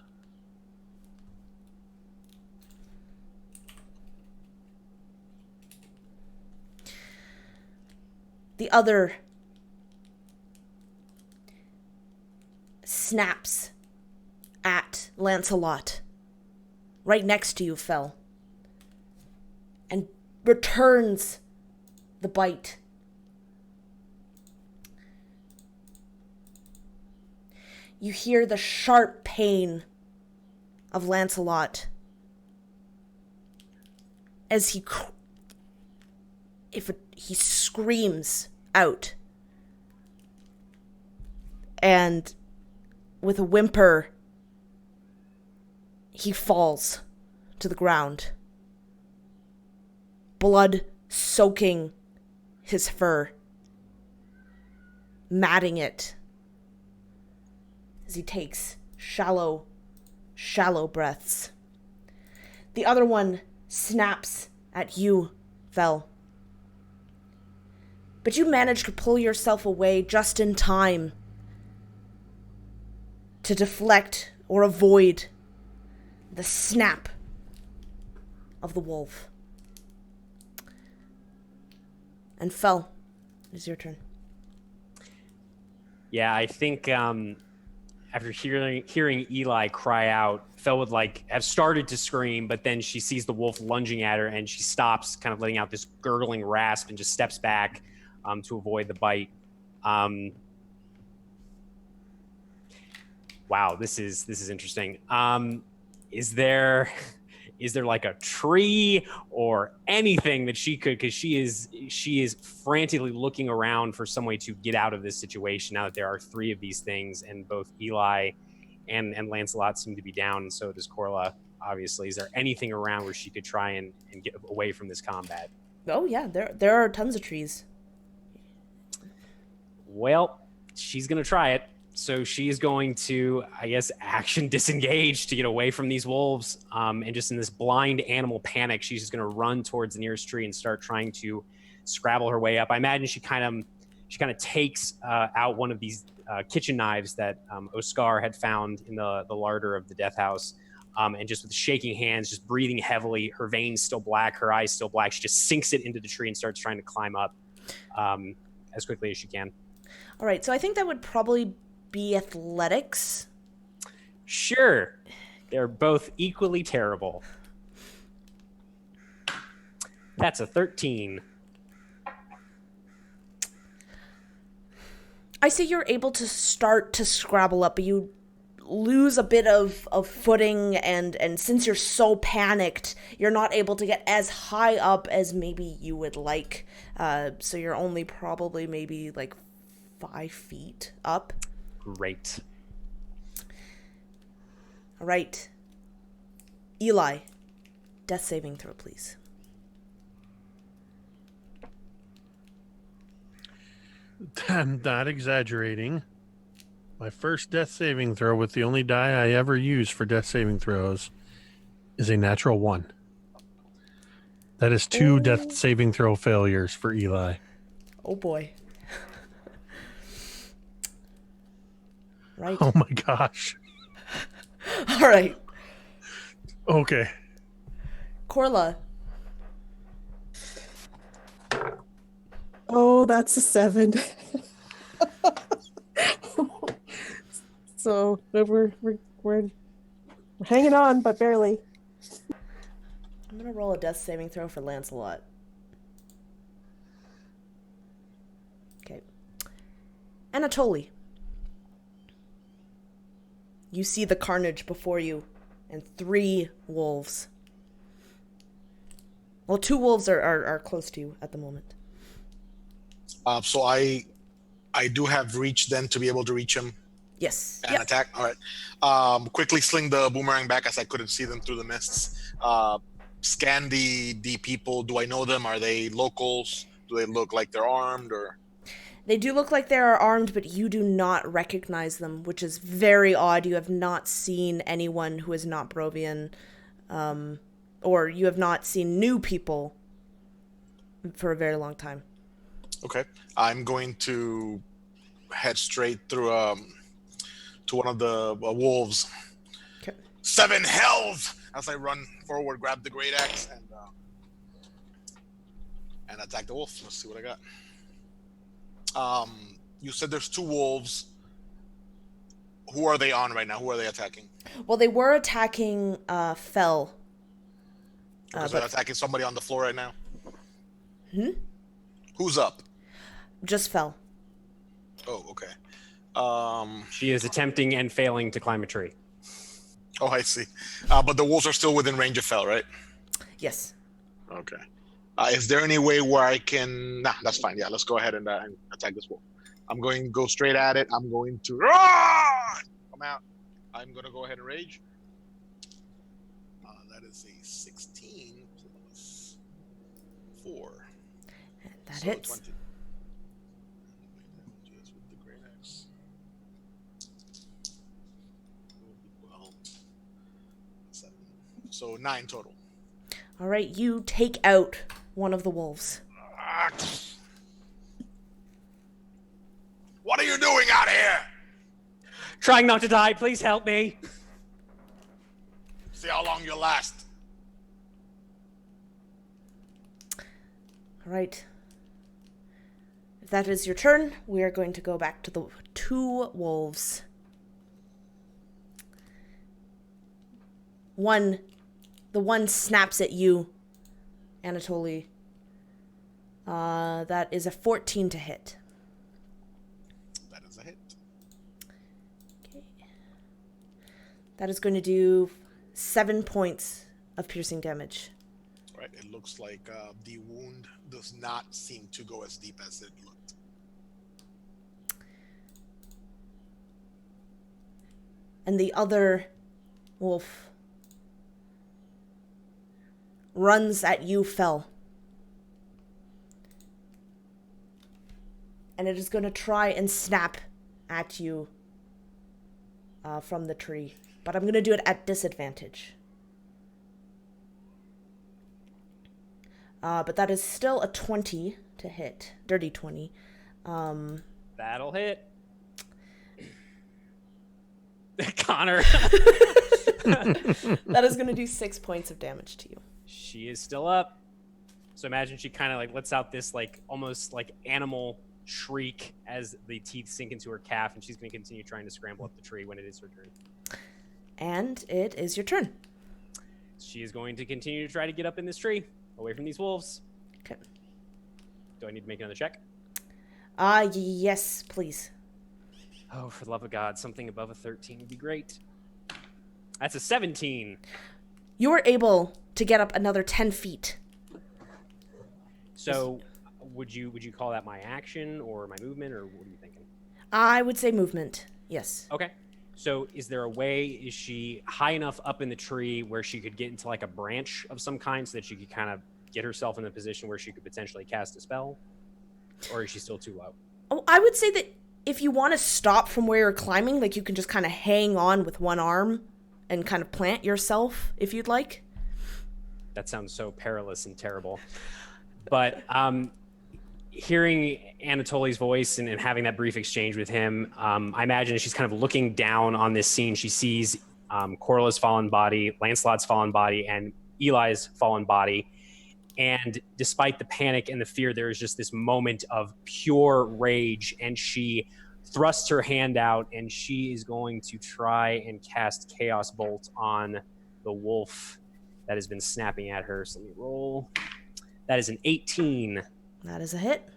The other snaps at Lancelot, right next to you, Fel, and returns the bite. You hear the sharp pain of Lancelot as he screams out, and with a whimper he falls to the ground, blood soaking his fur, matting it as he takes shallow breaths. The other one snaps at you, Fel. But you manage to pull yourself away just in time to deflect or avoid the snap of the wolf. And Fel, it is your turn. Yeah, I think after hearing Eli cry out, Fel would have started to scream, but then she sees the wolf lunging at her, and she stops, kind of letting out this gurgling rasp, and just steps back to avoid the bite. Wow, this is interesting. Is there a tree or anything that she could, because she is frantically looking around for some way to get out of this situation now that there are 3 of these things, and both Eli and Lancelot seem to be down, and so does Korla, obviously. Is there anything around where she could try and get away from this combat? Oh yeah, there are tons of trees. Well, she's gonna try it. So she is going to, I guess, action disengage to get away from these wolves. And just in this blind animal panic, she's just going to run towards the nearest tree and start trying to scrabble her way up. I imagine she kind of takes out one of these kitchen knives that Oscar had found in the larder of the death house. And just with shaking hands, just breathing heavily, her veins still black, her eyes still black. She just sinks it into the tree and starts trying to climb up as quickly as she can. All right, so I think that would probably be athletics. Sure. They're both equally terrible. That's a 13. I say you're able to start to scrabble up, but you lose a bit of footing, and since you're so panicked, you're not able to get as high up as maybe you would like. So you're only probably maybe 5 feet up. Great. All right. Eli, death saving throw, please. I'm not exaggerating. My first death saving throw with the only die I ever use for death saving throws is a natural 1. That is 2 death saving throw failures for Eli. Oh boy. Right. Oh my gosh. All right. Okay. Korla. Oh, that's a 7. So we're hanging on, but barely. I'm going to roll a death saving throw for Lancelot. Okay. Anatoly. You see the carnage before you and 3 wolves. Well, 2 wolves are close to you at the moment. So I do have reach then to be able to reach him Yes. and attack. All right. Quickly sling the boomerang back as I couldn't see them through the mists. Scan the people. Do I know them? Are they locals? Do they look like they're armed or? They do look like they are armed, but you do not recognize them, which is very odd. You have not seen anyone who is not Barovian, or you have not seen new people for a very long time. Okay. I'm going to head straight through to one of the wolves. Okay. 7 hells! As I run forward, grab the great axe and attack the wolf. Let's see what I got. You said there's 2 wolves. Who are they on right now? Who are they attacking? Well, they were attacking Fel. So they're attacking somebody on the floor right now? Hmm? Who's up? Just Fel. Oh, okay. She is attempting and failing to climb a tree. Oh, I see. But the wolves are still within range of Fel, right? Yes. Okay. Is there any way where I can... Nah, that's fine. Yeah, let's go ahead and attack this wolf. I'm going to go straight at it. I'm going to... Come out. I'm going to go ahead and rage. That is a 16 plus 4. And that hits. 20. Just with the great axe. Well, 7. So 9 total. All right, you take out one of the wolves. What are you doing out here? Trying not to die. Please help me. See how long you last. All right. If that is your turn, we are going to go back to the 2 wolves. The one snaps at you, Anatoly. That is a 14 to hit. That is a hit. Okay. That is going to do 7 points of piercing damage. Right. It looks like the wound does not seem to go as deep as it looked. And the other wolf runs at you, Fel. And it is going to try and snap at you from the tree. But I'm going to do it at disadvantage. But that is still a 20 to hit. Dirty 20. That'll hit. Connor. That is going to do 6 points of damage to you. She is still up. So imagine she kind of like lets out this like almost like animal shriek as the teeth sink into her calf, and she's going to continue trying to scramble up the tree when it is her turn. And it is your turn. She is going to continue to try to get up in this tree, away from these wolves. Okay. Do I need to make another check? Yes, please. Oh, for the love of God, something above a 13 would be great. That's a 17. You are able to get up another 10 feet. So, would you call that my action or my movement, or what are you thinking? I would say movement, yes. Okay. So, is there a way, is she high enough up in the tree where she could get into like a branch of some kind so that she could kind of get herself in the position where she could potentially cast a spell? Or is she still too low? Oh, I would say that if you want to stop from where you're climbing, like you can just kind of hang on with one arm and kind of plant yourself if you'd like. That sounds so perilous and terrible. But hearing Anatoly's voice and having that brief exchange with him, I imagine she's kind of looking down on this scene. She sees Korla's fallen body, Lancelot's fallen body, and Eli's fallen body. And despite the panic and the fear, there is just this moment of pure rage. And she thrusts her hand out, and she is going to try and cast Chaos Bolt on the wolf that has been snapping at her. So let me roll. That is an 18. That is a hit.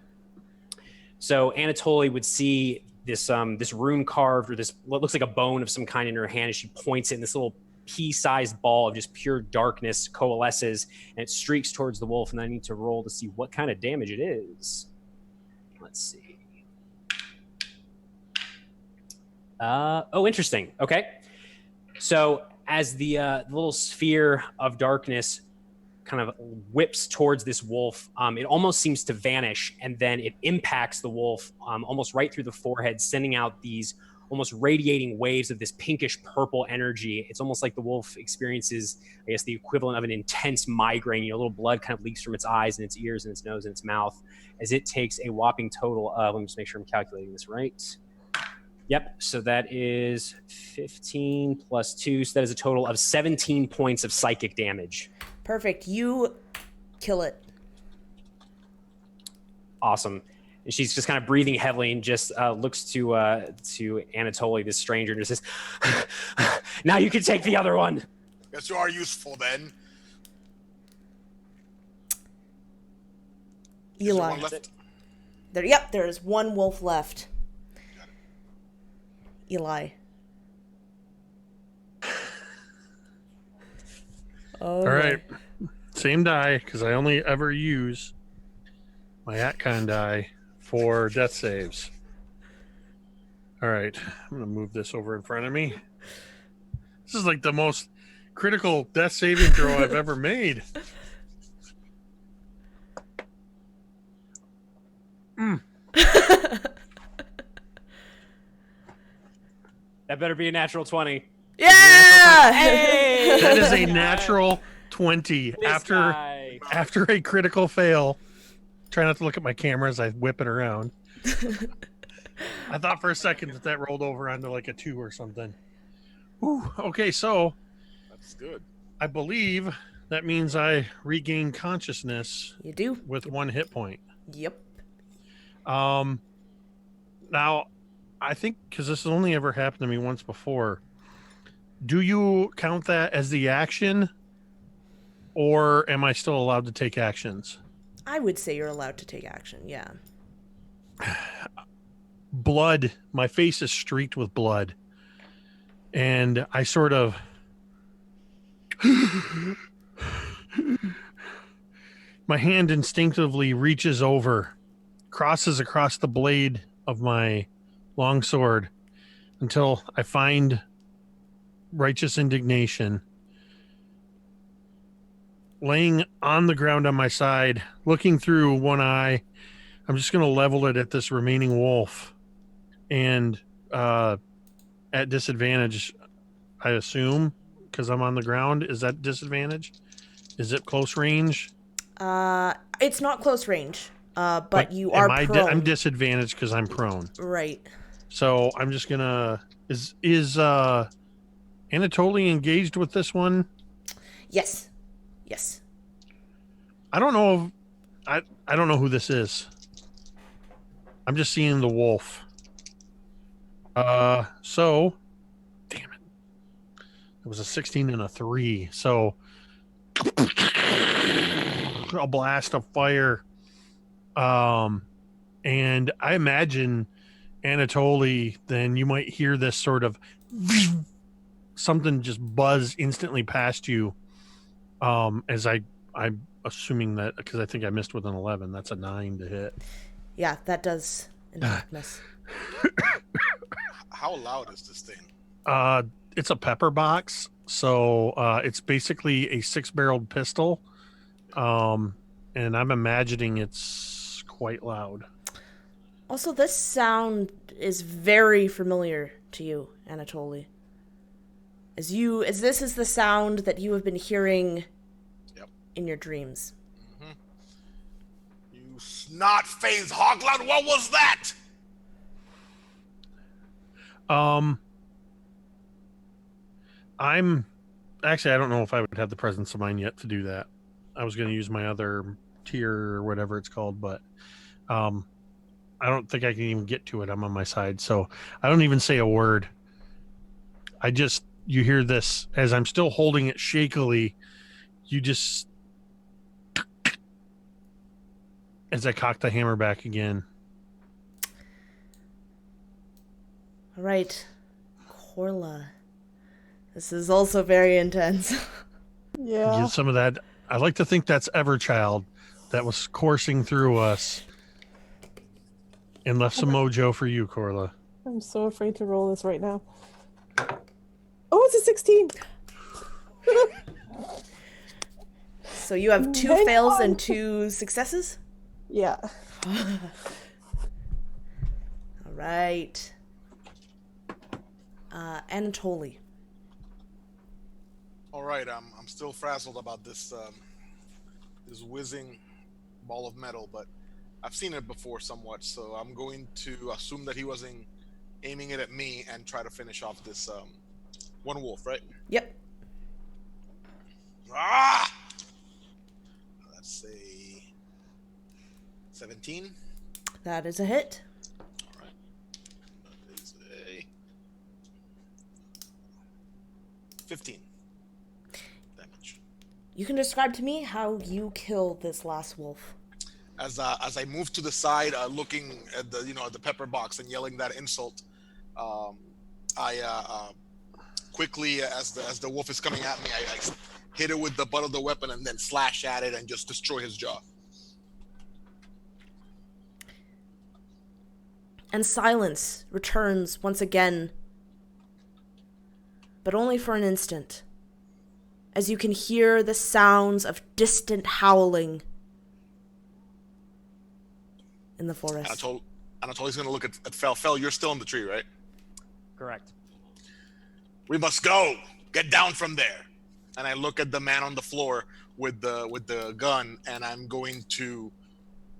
So Anatoly would see this this rune carved, or this what looks like a bone of some kind in her hand, as she points it, and this little pea-sized ball of just pure darkness coalesces, and it streaks towards the wolf. And I need to roll to see what kind of damage it is. Let's see. Oh, interesting. Okay. So as the little sphere of darkness kind of whips towards this wolf, it almost seems to vanish, and then it impacts the wolf almost right through the forehead, sending out these almost radiating waves of this pinkish purple energy. It's almost like the wolf experiences, I guess, the equivalent of an intense migraine. A little blood kind of leaks from its eyes and its ears and its nose and its mouth, as it takes a whopping total of, let me just make sure I'm calculating this right. Yep, so that is 15 plus 2, so that is a total of 17 points of psychic damage. Perfect. You kill it. Awesome. And she's just kind of breathing heavily and just looks to Anatoly, this stranger, and just says, "Now you can take the other one." Guess you are useful then. Is there Eli. one left? Yep, there is one wolf left. Eli. Oh, All right. Same die, because I only ever use my Atcon die for death saves. All right. I'm going to move this over in front of me. This is like the most critical death saving throw I've ever made. That better be a natural 20. Yeah! Hey! That is a natural 20 This guy. after a critical fail. Try not to look at my camera as I whip it around. I thought for a second that rolled over onto like a 2 or something. Ooh, okay, so That's good. I believe that means I regain consciousness You do? with 1 hit point. Yep. Now, I think because this has only ever happened to me once before, do you count that as the action, or am I still allowed to take actions? I would say you're allowed to take action, yeah. Blood, my face is streaked with blood, and I sort of my hand instinctively reaches over, crosses across the blade of my longsword until I find righteous indignation. Laying on the ground on my side, looking through one eye, I'm just going to level it at this remaining wolf. And at disadvantage, I assume, because I'm on the ground. Is that disadvantage? Is it close range? It's not close range, but you are am prone. I'm disadvantaged because I'm prone. Right. So I'm just gonna. Is Anatoly engaged with this one? Yes. Yes. I don't know. I don't know who this is. I'm just seeing the wolf. So, damn it. It was a 16 and a 3. So, a blast of fire. And I imagine Anatoly, then you might hear this sort of something just buzz instantly past you. As I'm assuming that, because I think I missed with an 11. That's a 9 to hit. Yeah, that does in fact miss. How loud is this thing? It's a pepper box, so it's basically a 6-barreled pistol. And I'm imagining it's quite loud. Also, this sound is very familiar to you, Anatoly. As this is the sound that you have been hearing Yep. in your dreams. You snot-faced hoglot, what was that? I'm actually, I don't know if I would have the presence of mind yet to do that. I was going to use my other tier or whatever it's called, but I don't think I can even get to it. I'm on my side, so I don't even say a word. You hear this as I'm still holding it shakily. You just, as I cock the hammer back again. All right, Korla. This is also very intense. Yeah. Get some of that. I like to think that's Everchild that was coursing through us and left some mojo for you, Korla. I'm so afraid to roll this right now. Oh, it's a 16. So you have 2 Hang fails on. and 2 successes? Yeah. All right. Anatoly. All right, I'm still frazzled about this this whizzing ball of metal, but I've seen it before somewhat, so I'm going to assume that he wasn't aiming it at me and try to finish off this one wolf, right? Yep. Ah! Let's say 17. That is a hit. All right. That is a 15 damage. You can describe to me how you kill this last wolf. As I move to the side, looking at the pepper box and yelling that insult, I quickly, as the wolf is coming at me, I hit it with the butt of the weapon and then slash at it and just destroy his jaw. And silence returns once again, but only for an instant, as you can hear the sounds of distant howling in the forest. Anatoly's going to look at Fel. Fel, you're still in the tree, right? Correct. We must go. Get down from there. And I look at the man on the floor with the gun, and I'm going to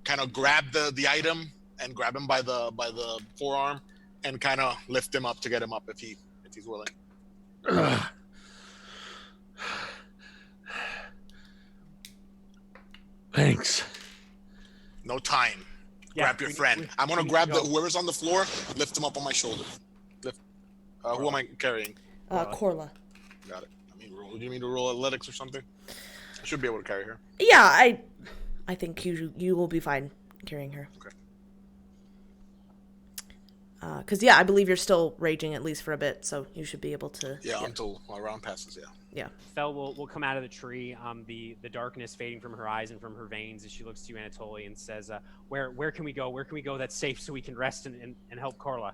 kind of grab the item and grab him by the forearm and kind of lift him up to get him up if he's willing. Thanks. No time. Yeah, Grab your friend. I'm gonna grab whoever's on the floor, lift him up on my shoulder. Lift. Who am I carrying? Korla. Got it. Do you mean to roll athletics or something? I should be able to carry her. Yeah, I think you will be fine carrying her. Okay. Because I believe you're still raging at least for a bit, so you should be able to. Yeah, until my round passes. Yeah. Yeah. Fel will come out of the tree, the darkness fading from her eyes and from her veins as she looks to you, Anatoly, and says, where can we go? Where can we go that's safe so we can rest and help Korla?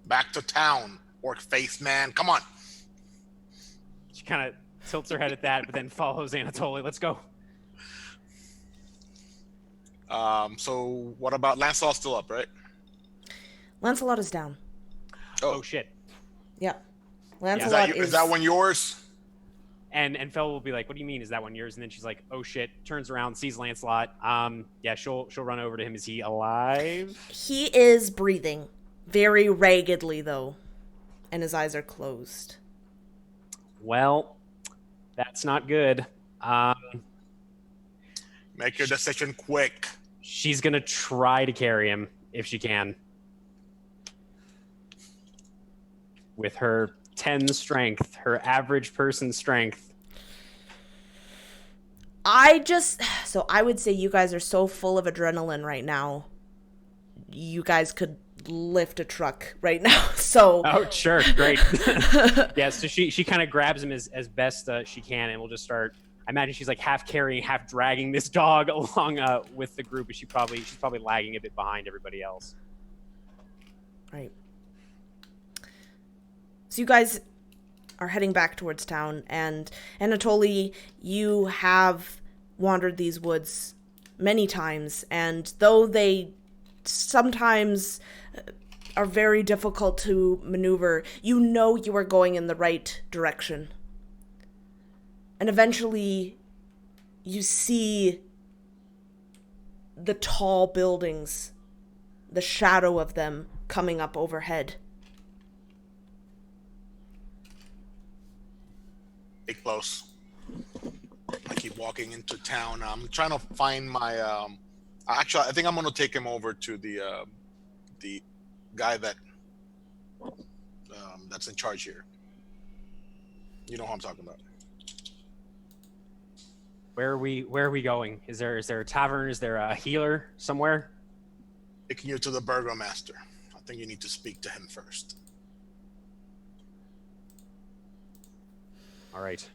Back to town, orc-faced man. Come on. She kind of tilts her head at that, but then follows Anatoly. Let's go. So what about Lancelot's still up, right? Lancelot is down. Oh shit. Yeah. Lancelot is that one yours? And Fel will be like, what do you mean, is that one yours? And then she's like, oh shit, turns around, sees Lancelot. Yeah, she'll run over to him. Is he alive? He is breathing. Very raggedly, though. And his eyes are closed. Well, that's not good. Make your decision quick. She's gonna try to carry him if she can. With her 10 strength, her average person strength. I would say you guys are so full of adrenaline right now. You guys could lift a truck right now. So. Oh, sure, great. Yeah, so she kind of grabs him as best she can, and we'll just start. I imagine she's like half carrying, half dragging this dog along with the group, and she's probably lagging a bit behind everybody else. Right. So you guys are heading back towards town, and Anatoly, you have wandered these woods many times, and though they sometimes are very difficult to maneuver, you know you are going in the right direction. And eventually you see the tall buildings, the shadow of them coming up overhead. Stay close. I keep walking into town. I'm trying to find my. Actually, I think I'm gonna take him over to the guy that that's in charge here. You know who I'm talking about. Where are we going? Is there a tavern? Is there a healer somewhere? Taking you to the burgomaster. I think you need to speak to him first. All right.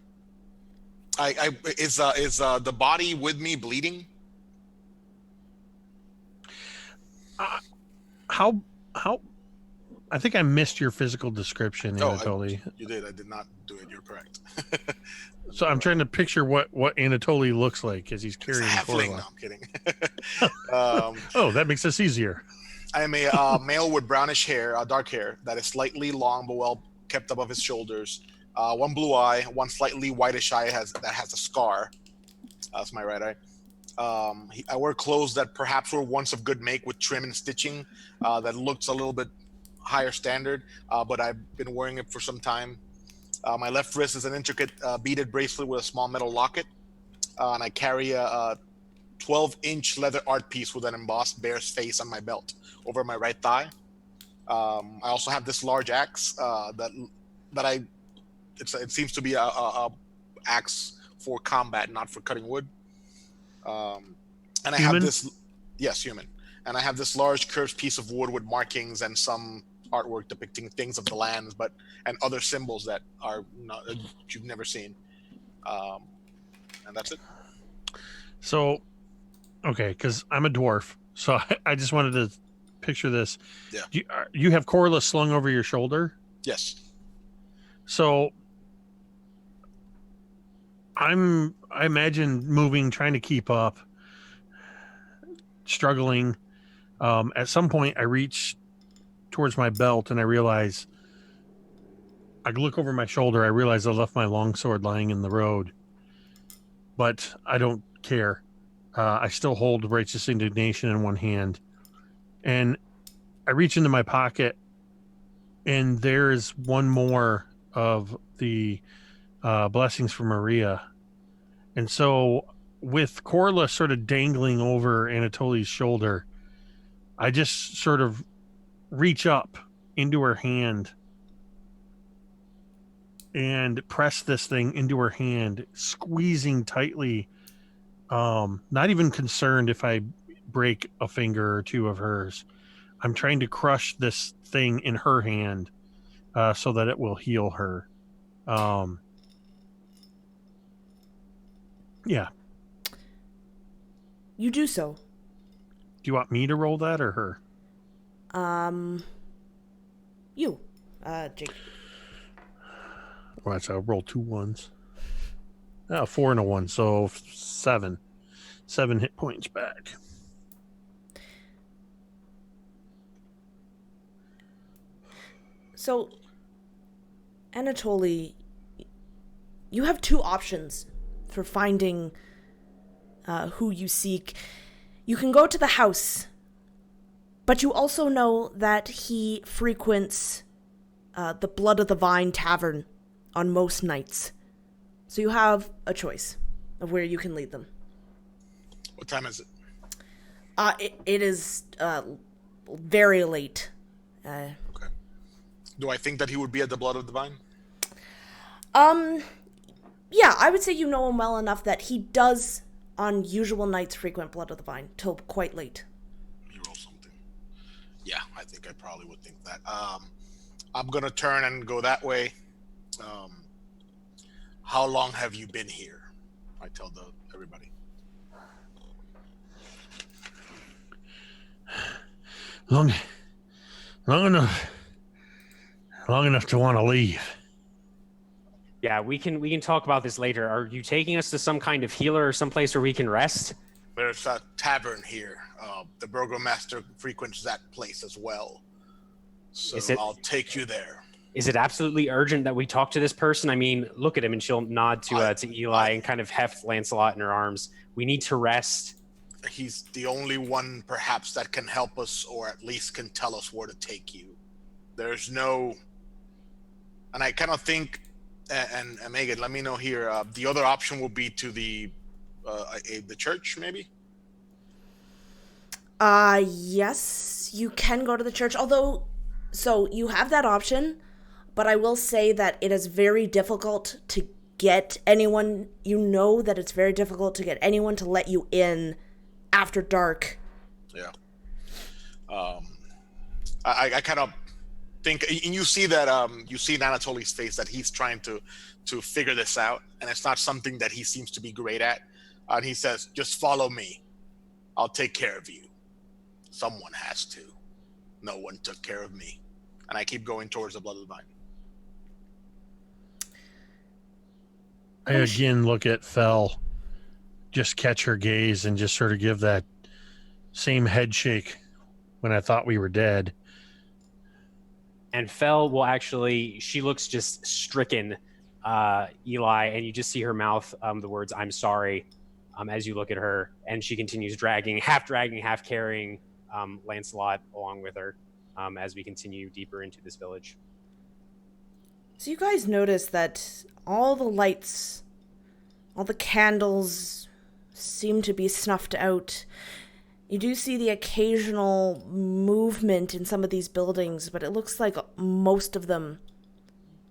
Is the body with me bleeding? How? I think I missed your physical description, Anatoly. You did. I did not do it. You're correct. So I'm trying to picture what Anatoly looks like as he's carrying halfling. Korla. No, I'm kidding. Oh, that makes this easier. I am a male with brownish hair, dark hair, that is slightly long but well kept above his shoulders. One blue eye, one slightly whitish eye that has a scar. That's my right eye. I wear clothes that perhaps were once of good make with trim and stitching that looks a little bit higher standard, but I've been wearing it for some time. My left wrist is an intricate beaded bracelet with a small metal locket, and I carry a 12-inch leather art piece with an embossed bear's face on my belt over my right thigh. I also have this large axe it seems to be a axe for combat, not for cutting wood. And I have this, yes, human. And I have this large curved piece of wood with markings and some artwork depicting things of the lands, and other symbols that are not, you've never seen. And that's it. So, okay, because I'm a dwarf, so I just wanted to picture this. Yeah. You have Korla slung over your shoulder? Yes. So I imagine moving, trying to keep up, struggling. At some point I reach towards my belt and I realize, I look over my shoulder, I realize I left my longsword lying in the road, but I don't care. I still hold righteous indignation in one hand, and I reach into my pocket, and there is one more of the blessings for Maria. And so with Korla sort of dangling over Anatoly's shoulder, I just sort of reach up into her hand and press this thing into her hand, squeezing tightly, not even concerned if I break a finger or two of hers. I'm trying to crush this thing in her hand so that it will heal her. Yeah. You do so. Do you want me to roll that or her? You, Jake. Well, that's I'll roll 2 1s. Oh, 4 and a 1, so 7. 7 hit points back. So, Anatoly, you have 2 options for finding who you seek. You can go to the house, but you also know that he frequents the Blood of the Vine Tavern on most nights. So you have a choice of where you can lead them. What time is it? It is very late. Okay. Do I think that he would be at the Blood of the Vine? Yeah, I would say you know him well enough that he does, on usual nights, frequent Blood of the Vine till quite late. You roll something. Yeah, I think I probably would think that. I'm gonna turn and go that way. How long have you been here? I tell everybody. Long enough to want to leave. Yeah, we can talk about this later. Are you taking us to some kind of healer or someplace where we can rest? There's a tavern here. The burgomaster frequents that place as well. So I'll take you there. Is it absolutely urgent that we talk to this person? I mean, look at him, and she'll nod to Eli and kind of heft Lancelot in her arms. We need to rest. He's the only one, perhaps, that can help us, or at least can tell us where to take you. There's no... And I kind of think, and Megan, let me know here, the other option will be to the church, maybe? Yes, you can go to the church, although, so you have that option, but I will say that it is very difficult to get anyone, that it's very difficult to get anyone to let you in after dark. Yeah. I kind of think, and you see that, you see in Anatoly's face that he's trying to figure this out, and it's not something that he seems to be great at. And he says, just follow me. I'll take care of you. Someone has to. No one took care of me. And I keep going towards the blood of the vine. I again look at Fel, just catch her gaze and just sort of give that same head shake when I thought we were dead. And Fel will actually, she looks just stricken, Eli, and you just see her mouth the words, I'm sorry, as you look at her. And she continues dragging, half carrying Lancelot along with her as we continue deeper into this village. So you guys notice that all the lights, all the candles seem to be snuffed out. You do see the occasional movement in some of these buildings, but it looks like most of them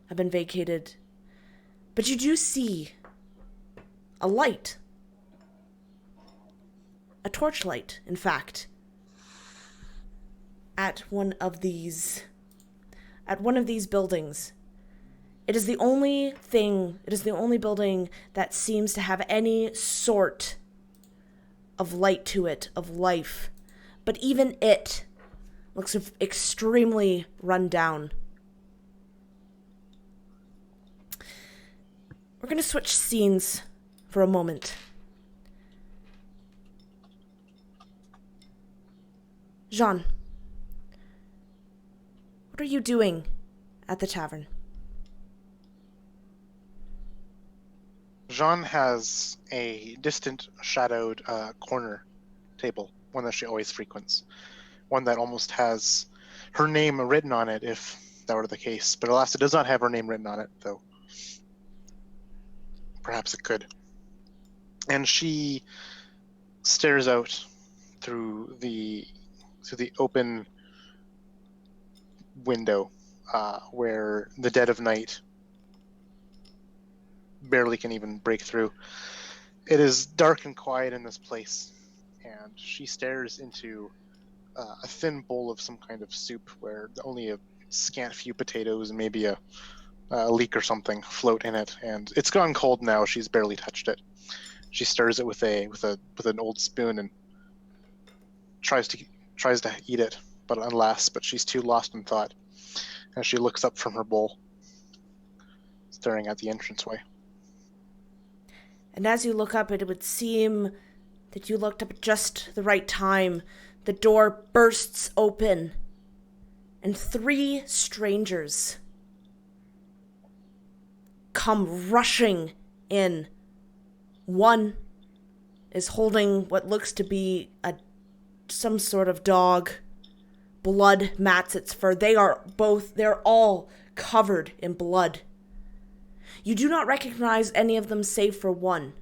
have been vacated. But you do see a light. A torchlight, in fact. At one of these buildings. It is the only building that seems to have any sort of light to it, of life. But even it looks extremely run down. We're going to switch scenes for a moment. Jean, what are you doing at the tavern? Jean has a distant, shadowed corner table, one that she always frequents. One that almost has her name written on it, if that were the case. But alas, it does not have her name written on it, though. Perhaps it could. And she stares out through the open window where the dead of night barely can even break through. It is dark and quiet in this place, and she stares into a thin bowl of some kind of soup where only a scant few potatoes and maybe a leek or something float in it, and it's gone cold now. She's barely touched it. She stirs it with an old spoon and tries to eat it, but she's too lost in thought, and she looks up from her bowl, staring at the entranceway. And as you look up, it would seem that you looked up at just the right time. The door bursts open, and 3 strangers come rushing in. One is holding what looks to be some sort of dog. Blood mats its fur. They're all covered in blood. You do not recognize any of them save for one.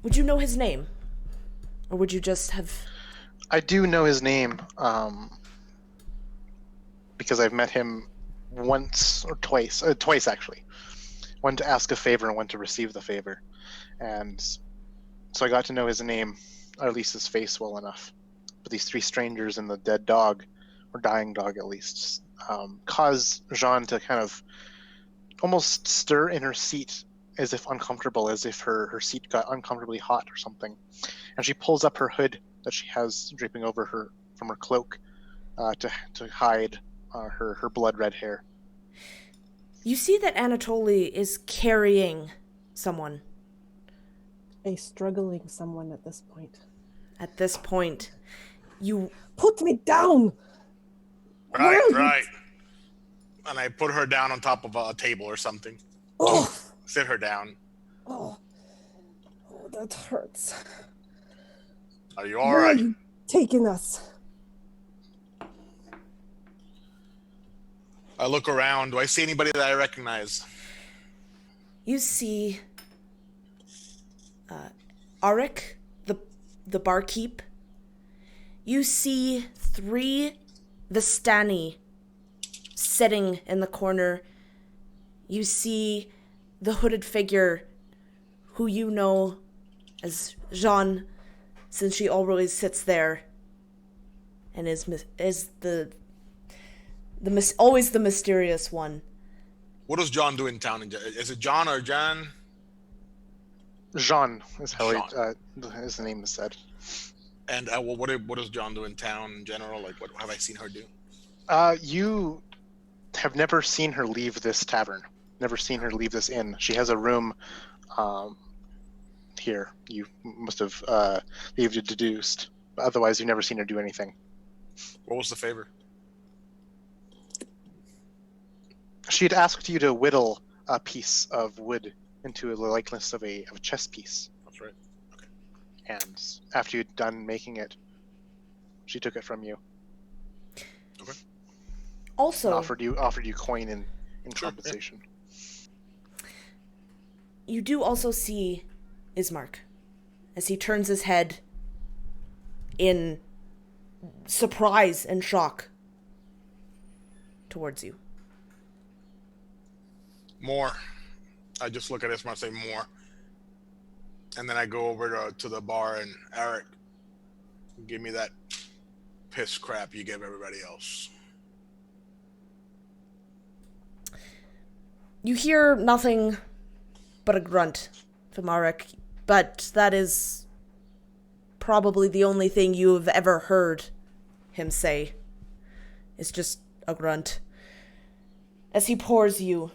Would you know his name? Or would you just have... I do know his name, because I've met him once or twice actually. One to ask a favor and one to receive the favor. And so I got to know his name, or at least his face, well enough. But these 3 strangers and the dead dog, or dying dog at least, caused Jean to kind of almost stir in her seat, as if uncomfortable, as if her seat got uncomfortably hot or something. And she pulls up her hood that she has draping over her from her cloak to hide her blood red hair. You see that Anatoly is carrying someone. A struggling someone at this point. At this point, you... Put me down! Right. And I put her down on top of a table or something. Oh, Sit her down. oh, that hurts. Are you all Where are right? you taking us? I look around. Do I see anybody that I recognize? You see Arik, the barkeep. You see 3 Vistani sitting in the corner. You see the hooded figure who you know as Jean, since she always sits there and is always the mysterious one. What does John do in town? Is it John or Jan? Jean is how Jean. his name is said. And what does John do in town in general? Like, what have I seen her do? You have never seen her leave this tavern. Never seen her leave this inn. She has a room here. You must have deduced. Otherwise, you've never seen her do anything. What was the favor? She had asked you to whittle a piece of wood into the likeness of a chess piece. That's right. Okay. And after you'd done making it, she took it from you. Okay. Also, And offered you coin in compensation. you do also see Ismark as he turns his head in surprise and shock towards you. More. I just look at this and I say more. And then I go over to the bar and Eric, give me that piss crap you give everybody else. You hear nothing but a grunt from Arik, but that is probably the only thing you have ever heard him say. It's just a grunt. As he pours you.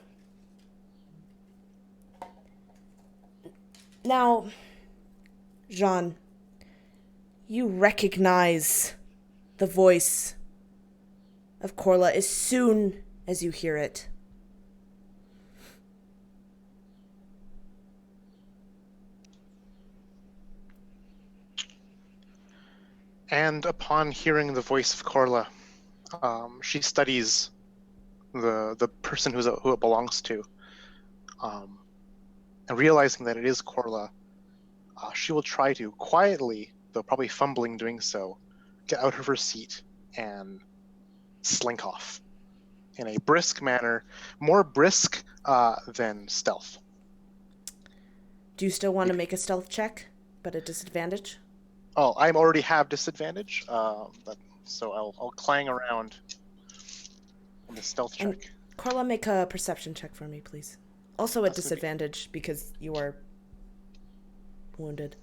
Now, Jean, you recognize the voice of Korla as soon as you hear it. And upon hearing the voice of Korla, she studies the person who it belongs to, and realizing that it is Korla, she will try to quietly, though probably fumbling doing so, get out of her seat and slink off in a brisk manner, more brisk than stealth. Do you still want to make a stealth check, but at disadvantage? Oh, I already have disadvantage, so I'll clang around on the stealth check. And Korla, make a perception check for me, please. Also at That's disadvantage because you are wounded.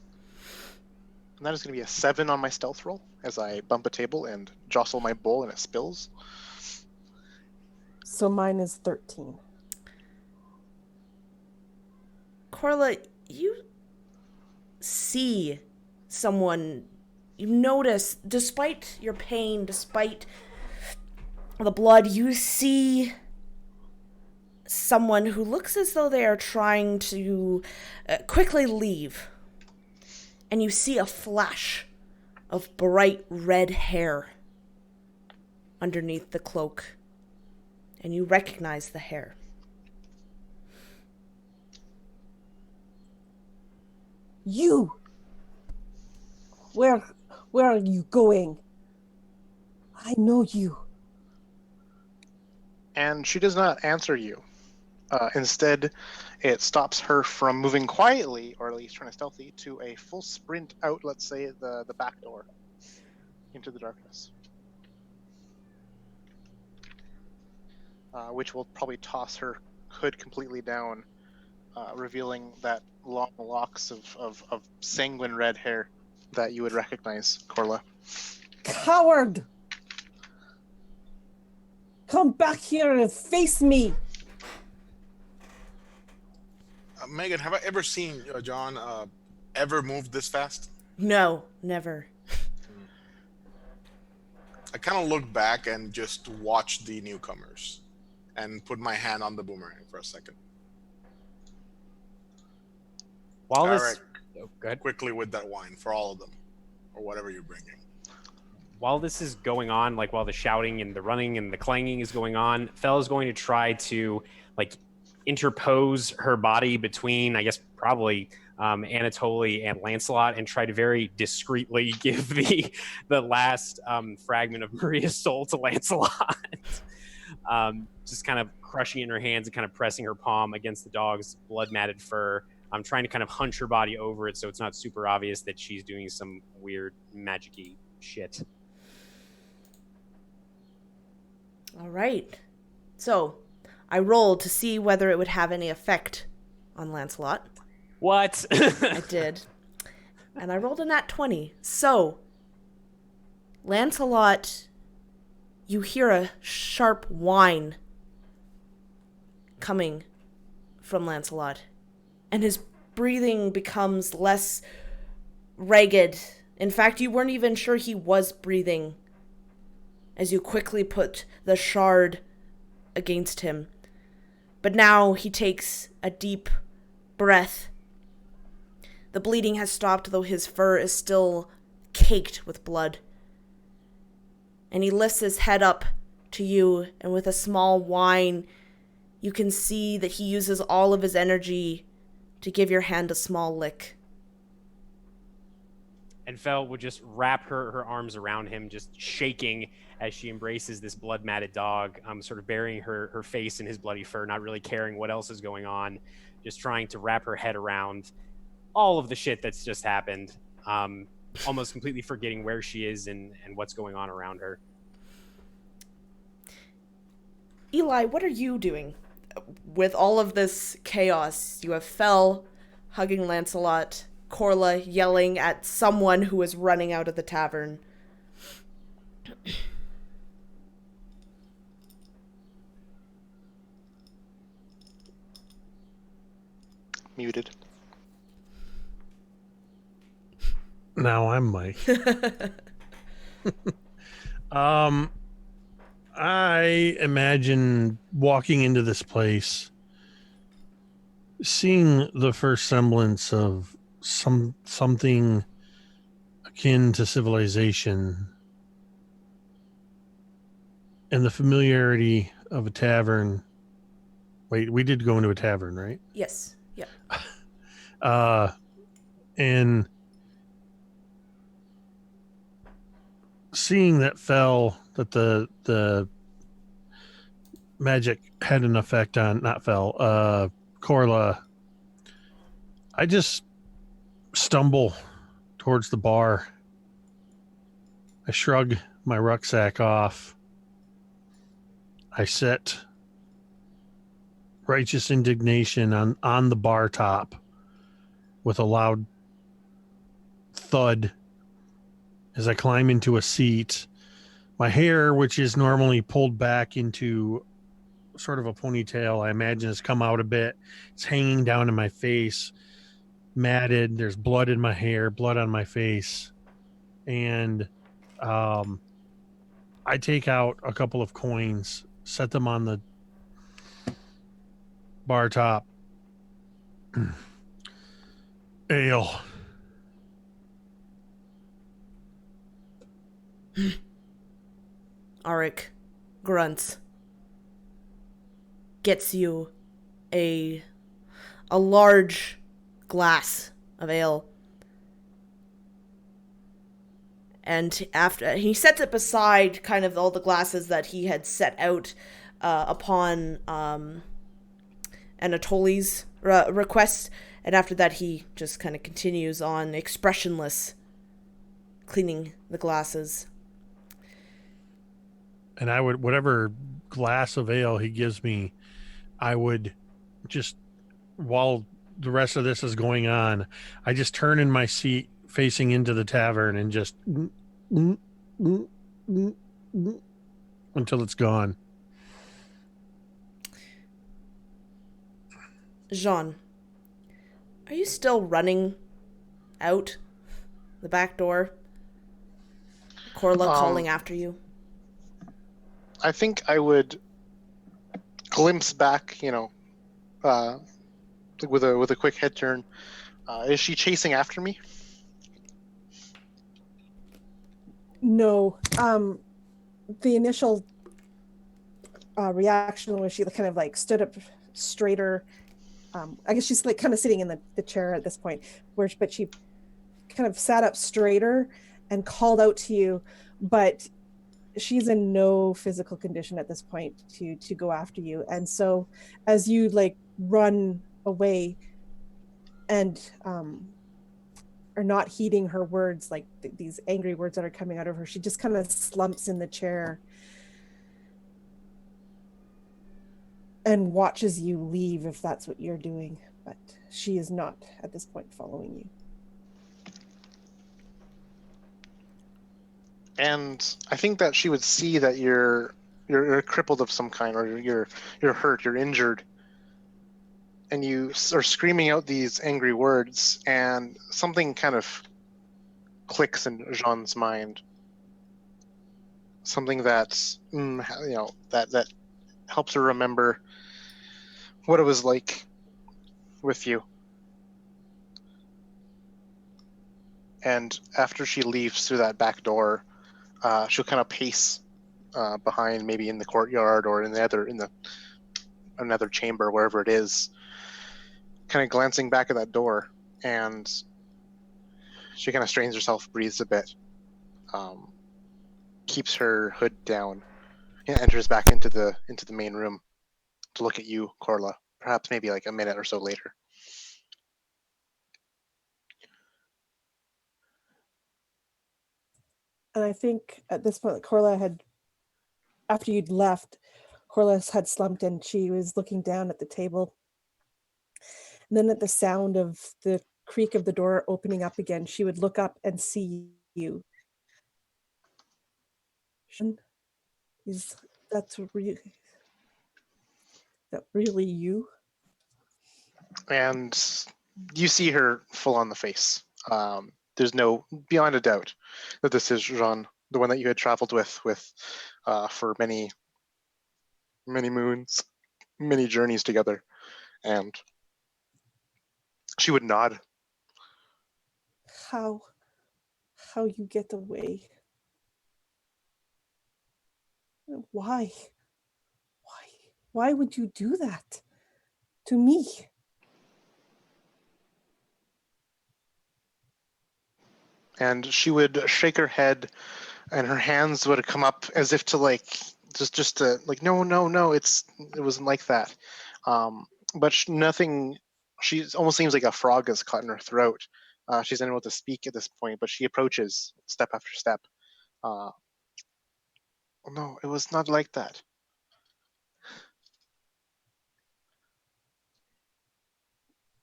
And that is going to be a 7 on my stealth roll as I bump a table and jostle my bowl and it spills. So mine is 13. Korla, you see someone, you notice, despite your pain, despite the blood, you see someone who looks as though they are trying to quickly leave. And you see a flash of bright red hair underneath the cloak. And you recognize the hair. You! Where are you going? I know you. And she does not answer you. Instead, it stops her from moving quietly, or at least trying to stealthy, to a full sprint out, let's say, the back door into the darkness. Which will probably toss her hood completely down, revealing that long locks of sanguine red hair that you would recognize, Korla. Coward! Come back here and face me! Megan, have I ever seen John ever move this fast? No, never. I kind of look back and just watch the newcomers. and put my hand on the boomerang for a second. While Alright. this, oh, go ahead. Quickly with that wine for all of them, or whatever you're bringing. While this is going on, like while the shouting and the running and the clanging is going on, Fel is going to try to like interpose her body between, I guess, probably Anatoly and Lancelot, and try to very discreetly give the last fragment of Maria's soul to Lancelot. Just kind of crushing it in her hands and kind of pressing her palm against the dog's blood-matted fur. I'm trying to kind of hunch her body over it so it's not super obvious that she's doing some weird magic-y shit. All right. So, I rolled to see whether it would have any effect on Lancelot. What? I did. And I rolled a nat 20. So, Lancelot, you hear a sharp whine coming from Lancelot. And his breathing becomes less ragged. In fact, you weren't even sure he was breathing as you quickly put the shard against him. But now he takes a deep breath. The bleeding has stopped, though his fur is still caked with blood. And he lifts his head up to you, and with a small whine, you can see that he uses all of his energy to give your hand a small lick. And Fel would just wrap her arms around him, just shaking as she embraces this blood-matted dog, sort of burying her face in his bloody fur, not really caring what else is going on, just trying to wrap her head around all of the shit that's just happened, almost completely forgetting where she is and what's going on around her. Eli, what are you doing? With all of this chaos, you have Fel hugging Lancelot, Korla yelling at someone who is running out of the tavern. Muted. Now I'm Mike. I imagine walking into this place, seeing the first semblance of something akin to civilization, and the familiarity of a tavern. Wait, we did go into a tavern, right? Yes. Yeah. And seeing that the magic had an effect on, not Korla, I just stumble towards the bar. I shrug my rucksack off. I set righteous indignation on the bar top with a loud thud as I climb into a seat. My hair, which is normally pulled back into sort of a ponytail, I imagine has come out a bit. It's hanging down in my face, matted. There's blood in my hair, blood on my face. And I take out a couple of coins, set them on the bar top. Ale. Arik grunts. Gets you a large glass of ale. And after he sets it beside kind of all the glasses that he had set out upon Anatoly's request, and after that he just kind of continues on expressionless, cleaning the glasses. And I would, whatever glass of ale he gives me, I would just, while the rest of this is going on, I just turn in my seat facing into the tavern and just until it's gone. Jean, are you still running out the back door? Korla calling after you? I think I would glimpse back, with a quick head turn. Is she chasing after me? No. The initial reaction was she kind of like stood up straighter. I guess she's like kind of sitting in the chair at this point, but she kind of sat up straighter and called out to you, but she's in no physical condition at this point to go after you. And so as you like run away and are not heeding her words, like these angry words that are coming out of her, she just kind of slumps in the chair and watches you leave, if that's what you're doing. But she is not at this point following you. And I think that she would see that you're crippled of some kind, or you're hurt, you're injured, and you are screaming out these angry words, and something kind of clicks in Jean's mind. Something that's that helps her remember what it was like with you. And after she leaves through that back door, she'll kind of pace behind, maybe in the courtyard or in another chamber, wherever it is, kind of glancing back at that door, and she kind of strains herself, breathes a bit, keeps her hood down, and enters back into the main room to look at you, Korla. Perhaps maybe like a minute or so later. And I think at this point, Korla had, after you'd left, Korla had slumped and she was looking down at the table. And then at the sound of the creak of the door opening up again, she would look up and see you. Is that really you? And you see her full on the face. There's no, beyond a doubt, that this is Jean, the one that you had traveled with for many moons, many journeys together. And she would nod. How you get away? Why would you do that to me? And she would shake her head, and her hands would come up as if to like just to like, no, it wasn't like that. But nothing. She almost seems like a frog is caught in her throat. She's unable to speak at this point, but she approaches step after step. No, it was not like that.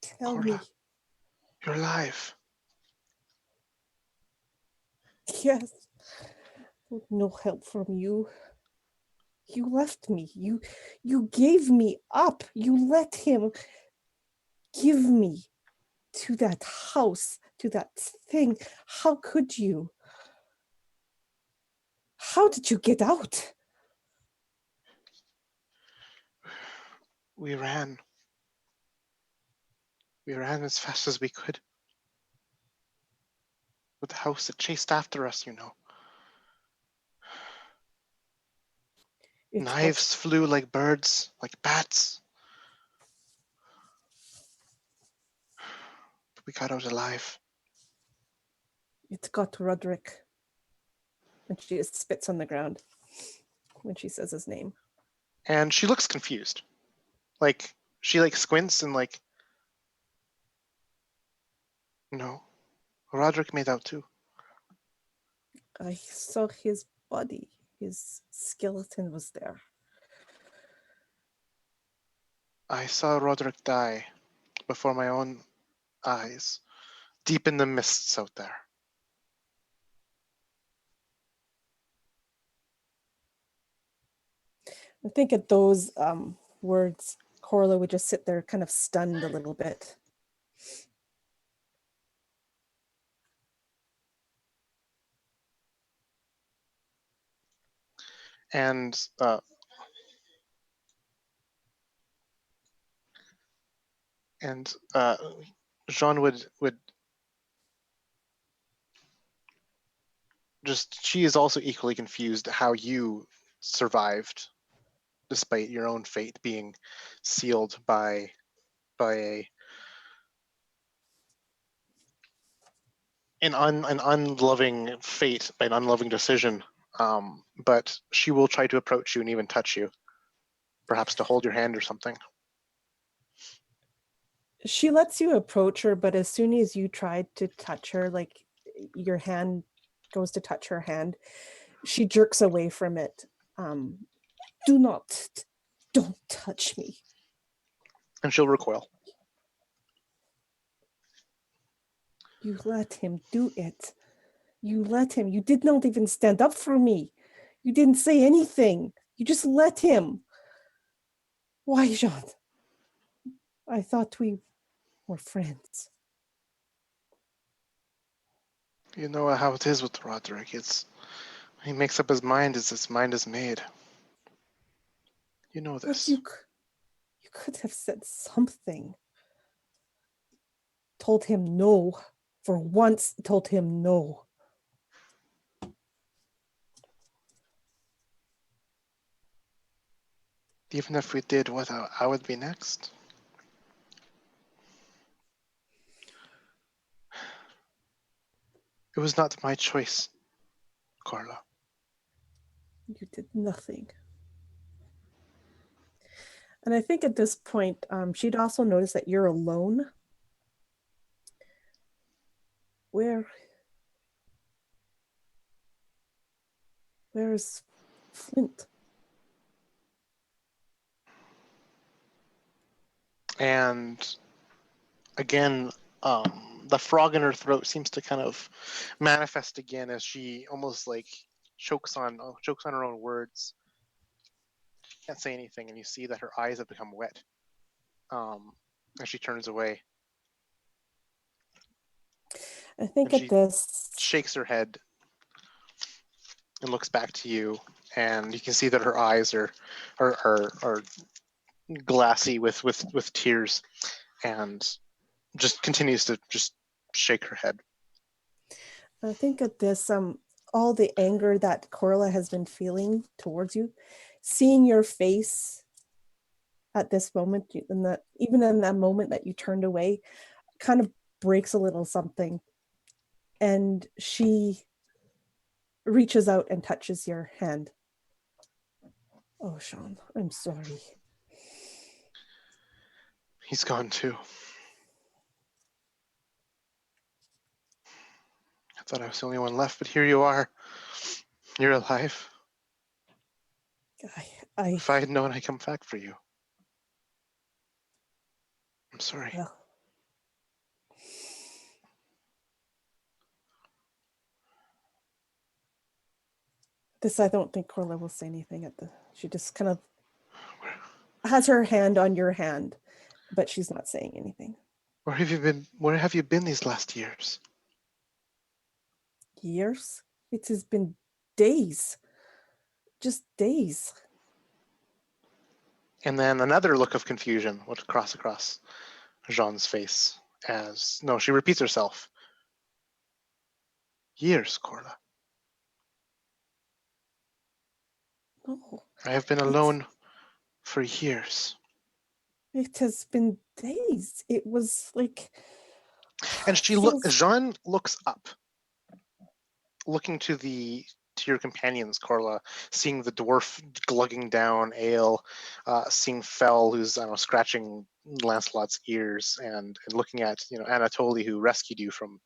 Tell Korla, me. you're alive. Yes. No help from you. You left me. You gave me up. You let him give me to that house, to that thing. How could you? How did you get out? We ran. We ran as fast as we could. With the house that chased after us, Knives flew like birds, like bats. But we got out alive. It got Roderick. And she spits on the ground when she says his name. And she looks confused. Like, she squints and no. Roderick made out too. I saw his body. His skeleton was there. I saw Roderick die before my own eyes, deep in the mists out there. I think at those words, Korla would just sit there kind of stunned a little bit. And And Jean would just, she is also equally confused how you survived despite your own fate being sealed by an unloving fate, by an unloving decision. But she will try to approach you and even touch you, perhaps to hold your hand or something. She lets you approach her, but as soon as you try to touch her, like your hand goes to touch her hand, she jerks away from it. Don't touch me. And she'll recoil. You let him do it. You let him. You did not even stand up for me. You didn't say anything. You just let him. Why, Jean? I thought we were friends. You know how it is with Roderick. It's he makes up his mind as his mind is made. You know But this. you could have said something. Told him no. For once, told him no. Even if we did, what I would be next? It was not my choice, Korla. You did nothing. And I think at this point, she'd also noticed that you're alone. Where's Flint? And again, the frog in her throat seems to kind of manifest again as she almost like chokes on her own words. Can't say anything, and you see that her eyes have become wet. As she turns away. I think And at she this, shakes her head and looks back to you, and you can see that her eyes are glassy with tears, and just continues to just shake her head. I think at this, all the anger that Korla has been feeling towards you, seeing your face at this moment, even in that moment that you turned away, kind of breaks a little something. And she reaches out and touches your hand. Oh, Sean, I'm sorry. He's gone too. I thought I was the only one left, but here you are. You're alive. If I had known, I'd come back for you. I'm sorry. Well, this, I don't think Korla will say anything she just kind of has her hand on your hand, but she's not saying anything. Where have you been? Where have you been these last years? Years? It has been days. Just days. And then another look of confusion would cross across Jean's face she repeats herself. Years, Korla. No. I have been alone for years. It has been days. It was like... And Jean looks up, looking to your companions, Korla, seeing the dwarf glugging down ale, seeing Fel, who's scratching Lancelot's ears, and looking at Anatoly, who rescued you from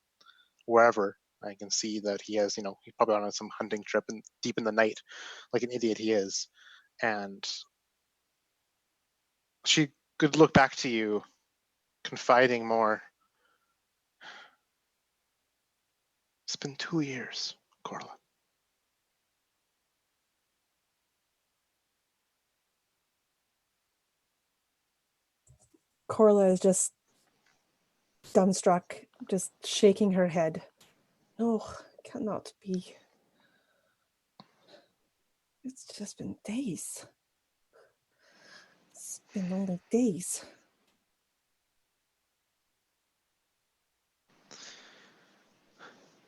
wherever. I can see that he has, he's probably on some hunting trip and deep in the night, like an idiot he is. And she could look back to you, confiding more. It's been 2 years, Korla. Korla is just dumbstruck, just shaking her head. No, cannot be. It's just been days. It's been only days.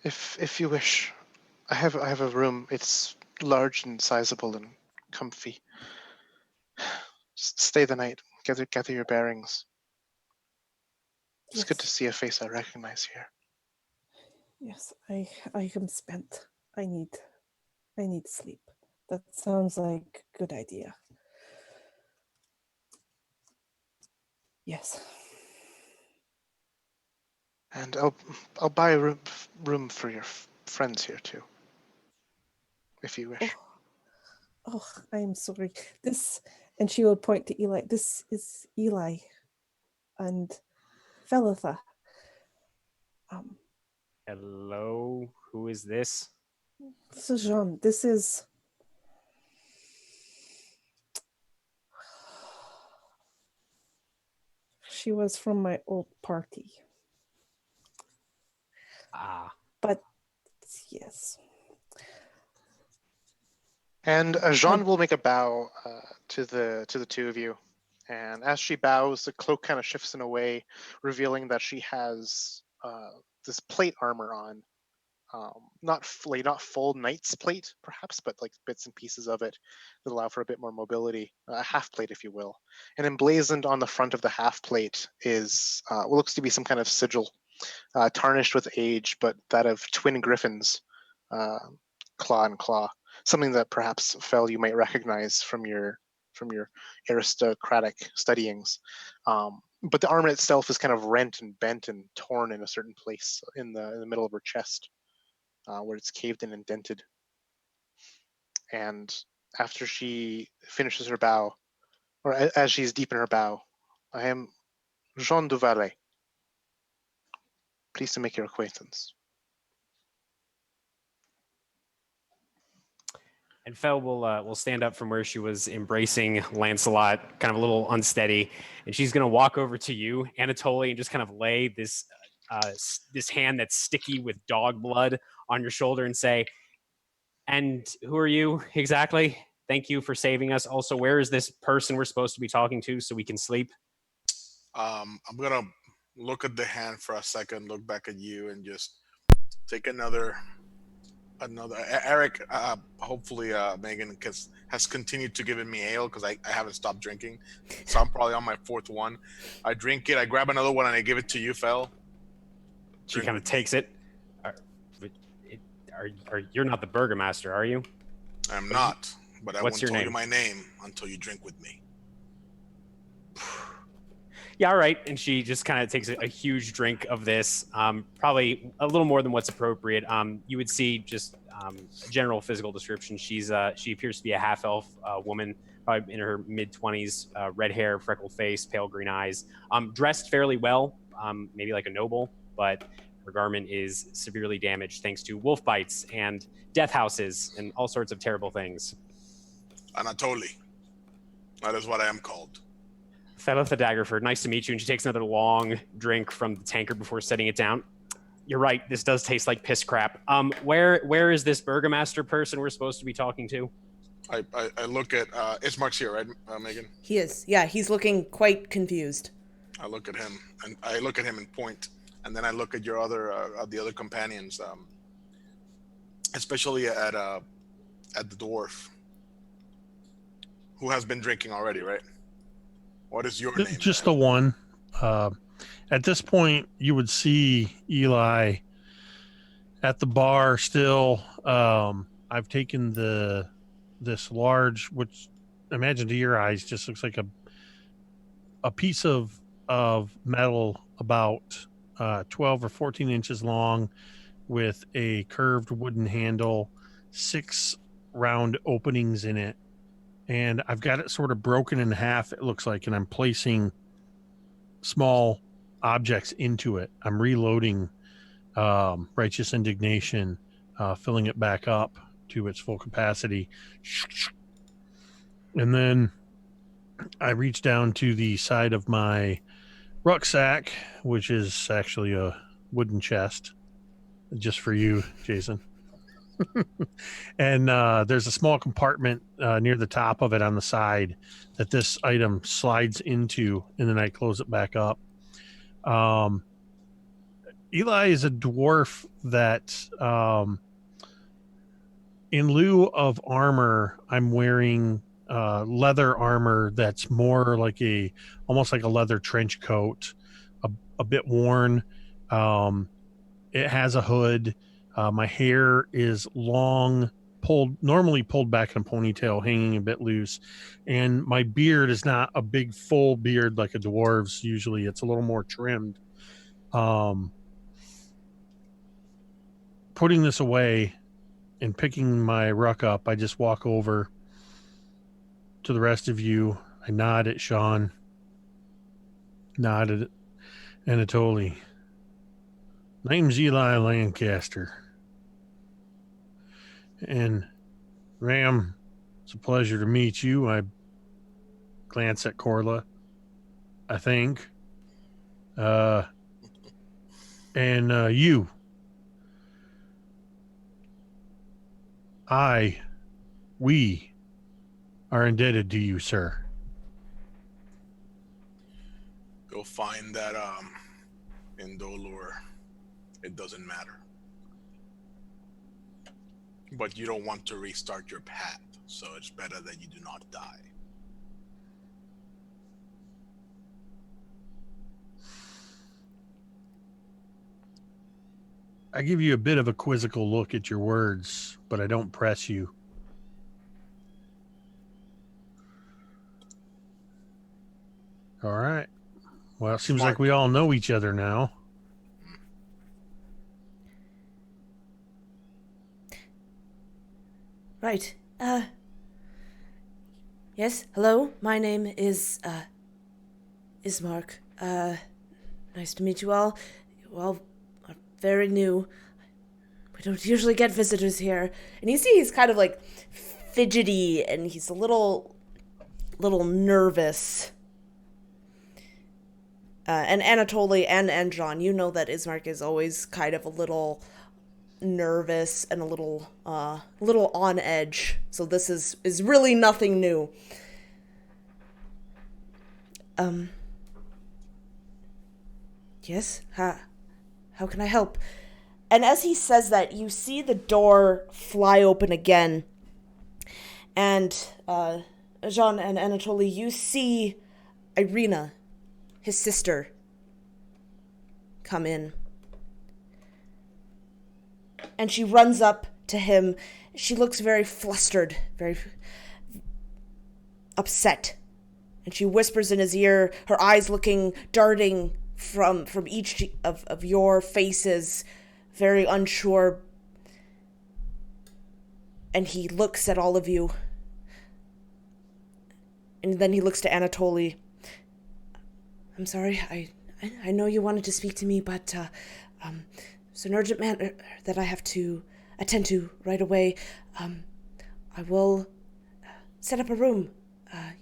If you wish, I have a room. It's large and sizable and comfy. Just stay the night. Gather your bearings. It's good to see a face I recognize here. Yes, I am spent. I need sleep. That sounds like a good idea. Yes. And I'll buy a room for your friends here too, if you wish. Oh, I am sorry. This, and she will point to Eli. This is Eli and Felitha. Hello, who is this? This is Jean. This is... She was from my old party. Ah. But, yes. And Jean will make a bow to the two of you, and as she bows, the cloak kind of shifts in a way, revealing that she has this plate armor on, not full knight's plate perhaps, but like bits and pieces of it that allow for a bit more mobility, a half plate if you will. And emblazoned on the front of the half plate is what looks to be some kind of sigil, tarnished with age, but that of twin griffins, claw and claw. Something that perhaps, Fel, you might recognize from your aristocratic studyings. But the armor itself is kind of rent and bent and torn in a certain place in the middle of her chest, where it's caved and indented. And after she finishes her bow, or as she's deep in her bow, I am Jean du Valet. Pleased to make your acquaintance. And Fel will stand up from where she was embracing Lancelot, kind of a little unsteady, and she's going to walk over to you, Anatoly, and just kind of lay this this hand that's sticky with dog blood on your shoulder and say, "And who are you exactly? Thank you for saving us. Also, where is this person we're supposed to be talking to so we can sleep?" I'm gonna look at the hand for a second, look back at you, and just take another. Eric, hopefully Megan has continued to give me ale because I haven't stopped drinking, so I'm probably on my fourth one. I drink it, I grab another one, and I give it to you, Fel. She kind of takes it. You're not the burgomaster, are you? I'm not, but I What's won't your tell name? you my name until you drink with me. Yeah, all right. And she just kind of takes a huge drink of this, probably a little more than what's appropriate. You would see just a general physical description. She appears to be a half-elf woman, probably in her mid-20s, red hair, freckled face, pale green eyes, dressed fairly well, maybe like a noble, but her garment is severely damaged thanks to wolf bites and death houses and all sorts of terrible things. Anatoly. That is what I am called. Felitha Daggerford, nice to meet you. And she takes another long drink from the tankard before setting it down. You're right. This does taste like piss crap. Where is this burgomaster person we're supposed to be talking to? I look at Ismark's here, right, Megan? He is. Yeah, he's looking quite confused. I look at him and point, and then I look at your the other companions, especially at the dwarf who has been drinking already, right? What is your name? Just the one. At this point, you would see Eli at the bar still. I've taken this large, which imagine to your eyes just looks like a piece of metal about 12 or 14 inches long with a curved wooden handle, 6 round openings in it. And I've got it sort of broken in half, it looks like, and I'm placing small objects into it. I'm reloading Righteous Indignation, filling it back up to its full capacity. And then I reach down to the side of my rucksack, which is actually a wooden chest, just for you, Jason. And there's a small compartment near the top of it on the side that this item slides into, and then I close it back up. Eli is a dwarf that, in lieu of armor, I'm wearing leather armor that's more like almost like a leather trench coat, a bit worn. It has a hood. My hair is long, normally pulled back in a ponytail, hanging a bit loose, and my beard is not a big full beard like a dwarf's. Usually, it's a little more trimmed. Putting this away and picking my ruck up, I just walk over to the rest of you. I nod at Sean, nod at Anatoly. Name's Eli Lancaster. And Ram, it's a pleasure to meet you. I glance at Korla, I think. And you. We are indebted to you, sir. You'll find that in Dolor, it doesn't matter. But you don't want to restart your path, so it's better that you do not die. I give you a bit of a quizzical look at your words, but I don't press you. All right. Well, it seems like we all know each other now. Right. Yes, hello. My name is Mark. Nice to meet you all. You all are very new. We don't usually get visitors here. And you see he's kind of like fidgety and he's a little nervous. And Anatoly and John, you know that Ismark is always kind of a little nervous and a little on edge. So this is really nothing new. Yes? How can I help? And as he says that, you see the door fly open again. And Jean and Anatoly, you see Irina, his sister, come in. And she runs up to him. She looks very flustered, very upset. And she whispers in his ear, her eyes darting from each of your faces, very unsure. And he looks at all of you. And then he looks to Anatoly. I'm sorry, I know you wanted to speak to me, but it's an urgent matter that I have to attend to right away. I will set up a room.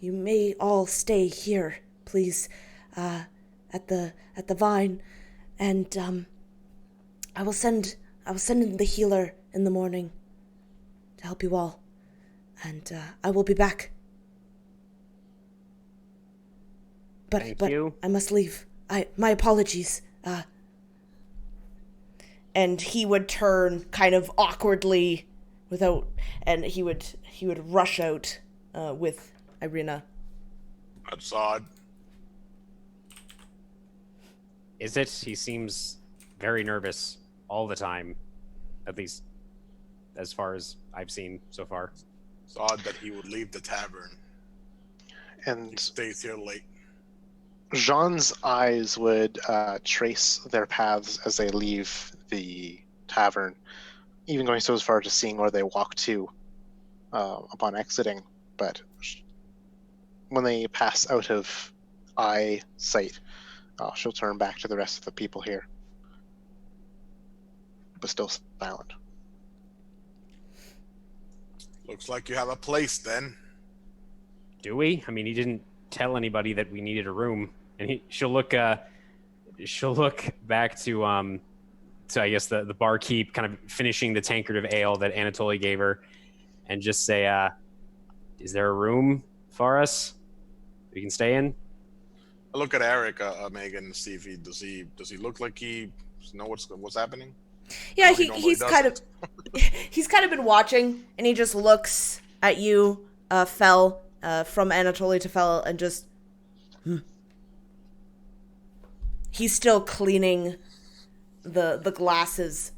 You may all stay here, please, at the Vine, and I will send in the healer in the morning to help you all, and I will be back. But I must leave. My apologies. And he would turn kind of awkwardly and he would rush out with Irina. That's odd. Is it? He seems very nervous all the time, at least as far as I've seen so far. It's odd that he would leave the tavern And he stays here late. Jean's eyes would trace their paths as they leave the tavern, even going so as far as seeing where they walk to upon exiting. But when they pass out of eyesight, she'll turn back to the rest of the people here, but still silent. Looks like you have a place then. Do we? I mean, he didn't tell anybody that we needed a room, and she'll look back to I guess the barkeep kind of finishing the tankard of ale that Anatoly gave her, and just say, "Is there a room for us we can stay in?" I look at Eric, Megan, and see if does he look like he know what's happening? Yeah, He normally he's kind of doesn't. he's kind of been watching, and he just looks at you, Fel, from Anatoly to Fel, and just he's still cleaning the glasses,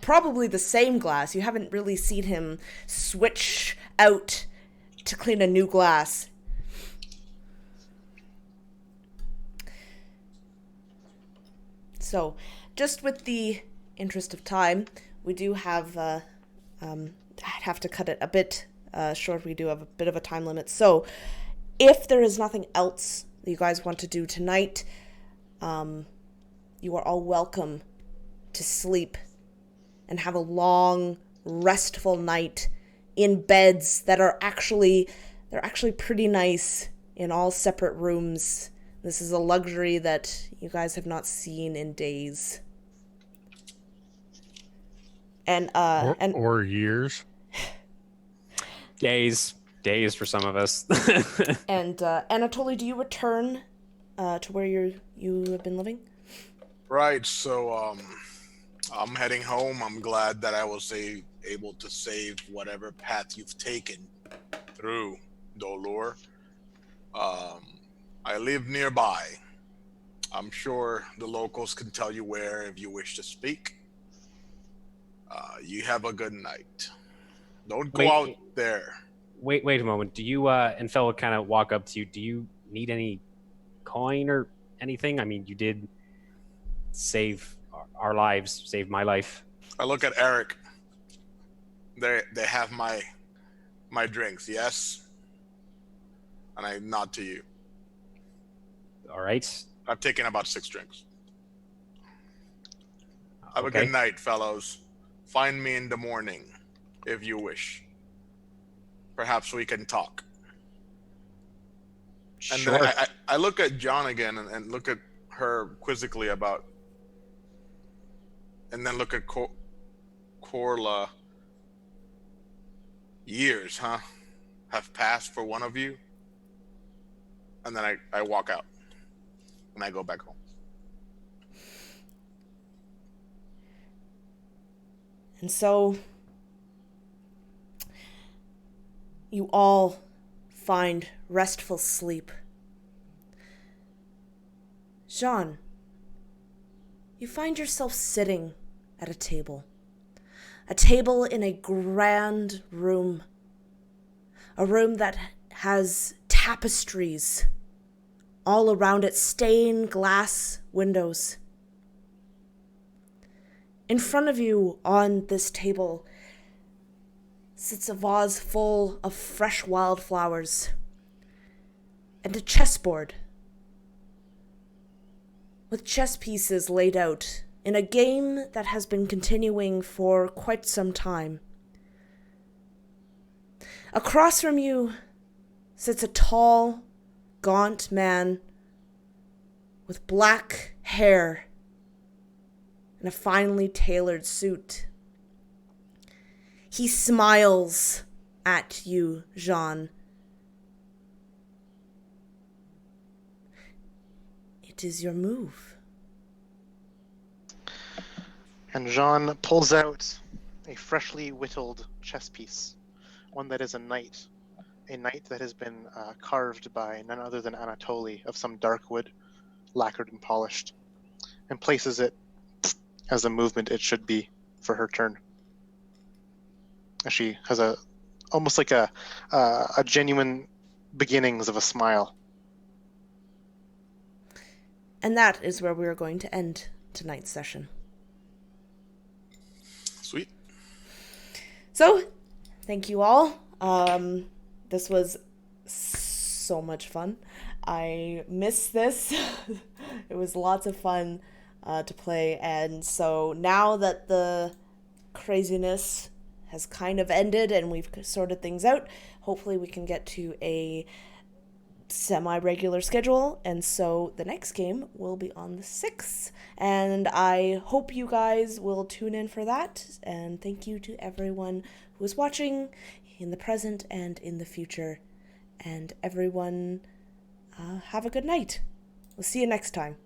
probably the same glass. You haven't really seen him switch out to clean a new glass. So, just with the interest of time, we do have, I'd have to cut it a bit short. We do have a bit of a time limit. So, if there is nothing else that you guys want to do tonight, you are all welcome to sleep and have a long, restful night in beds that are actually pretty nice in all separate rooms. This is a luxury that you guys have not seen in days. Or years. Days for some of us. And Anatoly, do you return to where you have been living? Right. So I'm heading home. I'm glad that I was able to save whatever path you've taken through Dolor. I live nearby. I'm sure the locals can tell you where if you wish to speak. You have a good night. Don't go out there. Wait a moment. Do you and Fel would kind of walk up to you? Do you need any coin or anything? I mean, you did save our lives, save my life. I look at Eric. They have my drinks, yes? And I nod to you. All right. I've taken about 6 drinks. Have Okay. a good night, fellows. Find me in the morning, if you wish. Perhaps we can talk. And Sure. then I look at John again and look at her quizzically about, and then look at Korla. Years, huh? Have passed for one of you? And then I walk out. And I go back home. And so you all find restful sleep. Jean, you find yourself sitting at a table in a grand room, a room that has tapestries all around it, stained glass windows. In front of you on this table sits a vase full of fresh wildflowers and a chessboard with chess pieces laid out in a game that has been continuing for quite some time. Across from you sits a tall, gaunt man with black hair and a finely tailored suit. He smiles at you, Jean. It is your move. And Jean pulls out a freshly whittled chess piece, one that is a knight that has been carved by none other than Anatoly of some dark wood, lacquered and polished, and places it as the movement it should be for her turn. She has almost like a genuine beginnings of a smile. And that is where we are going to end tonight's session. Sweet. So, thank you all. This was so much fun. I miss this. It was lots of fun to play, and so now that the craziness has kind of ended and we've sorted things out, hopefully we can get to a semi-regular schedule, and so the next game will be on the 6th, and I hope you guys will tune in for that. And thank you to everyone who is watching in the present and in the future, and everyone have a good night. We'll see you next time.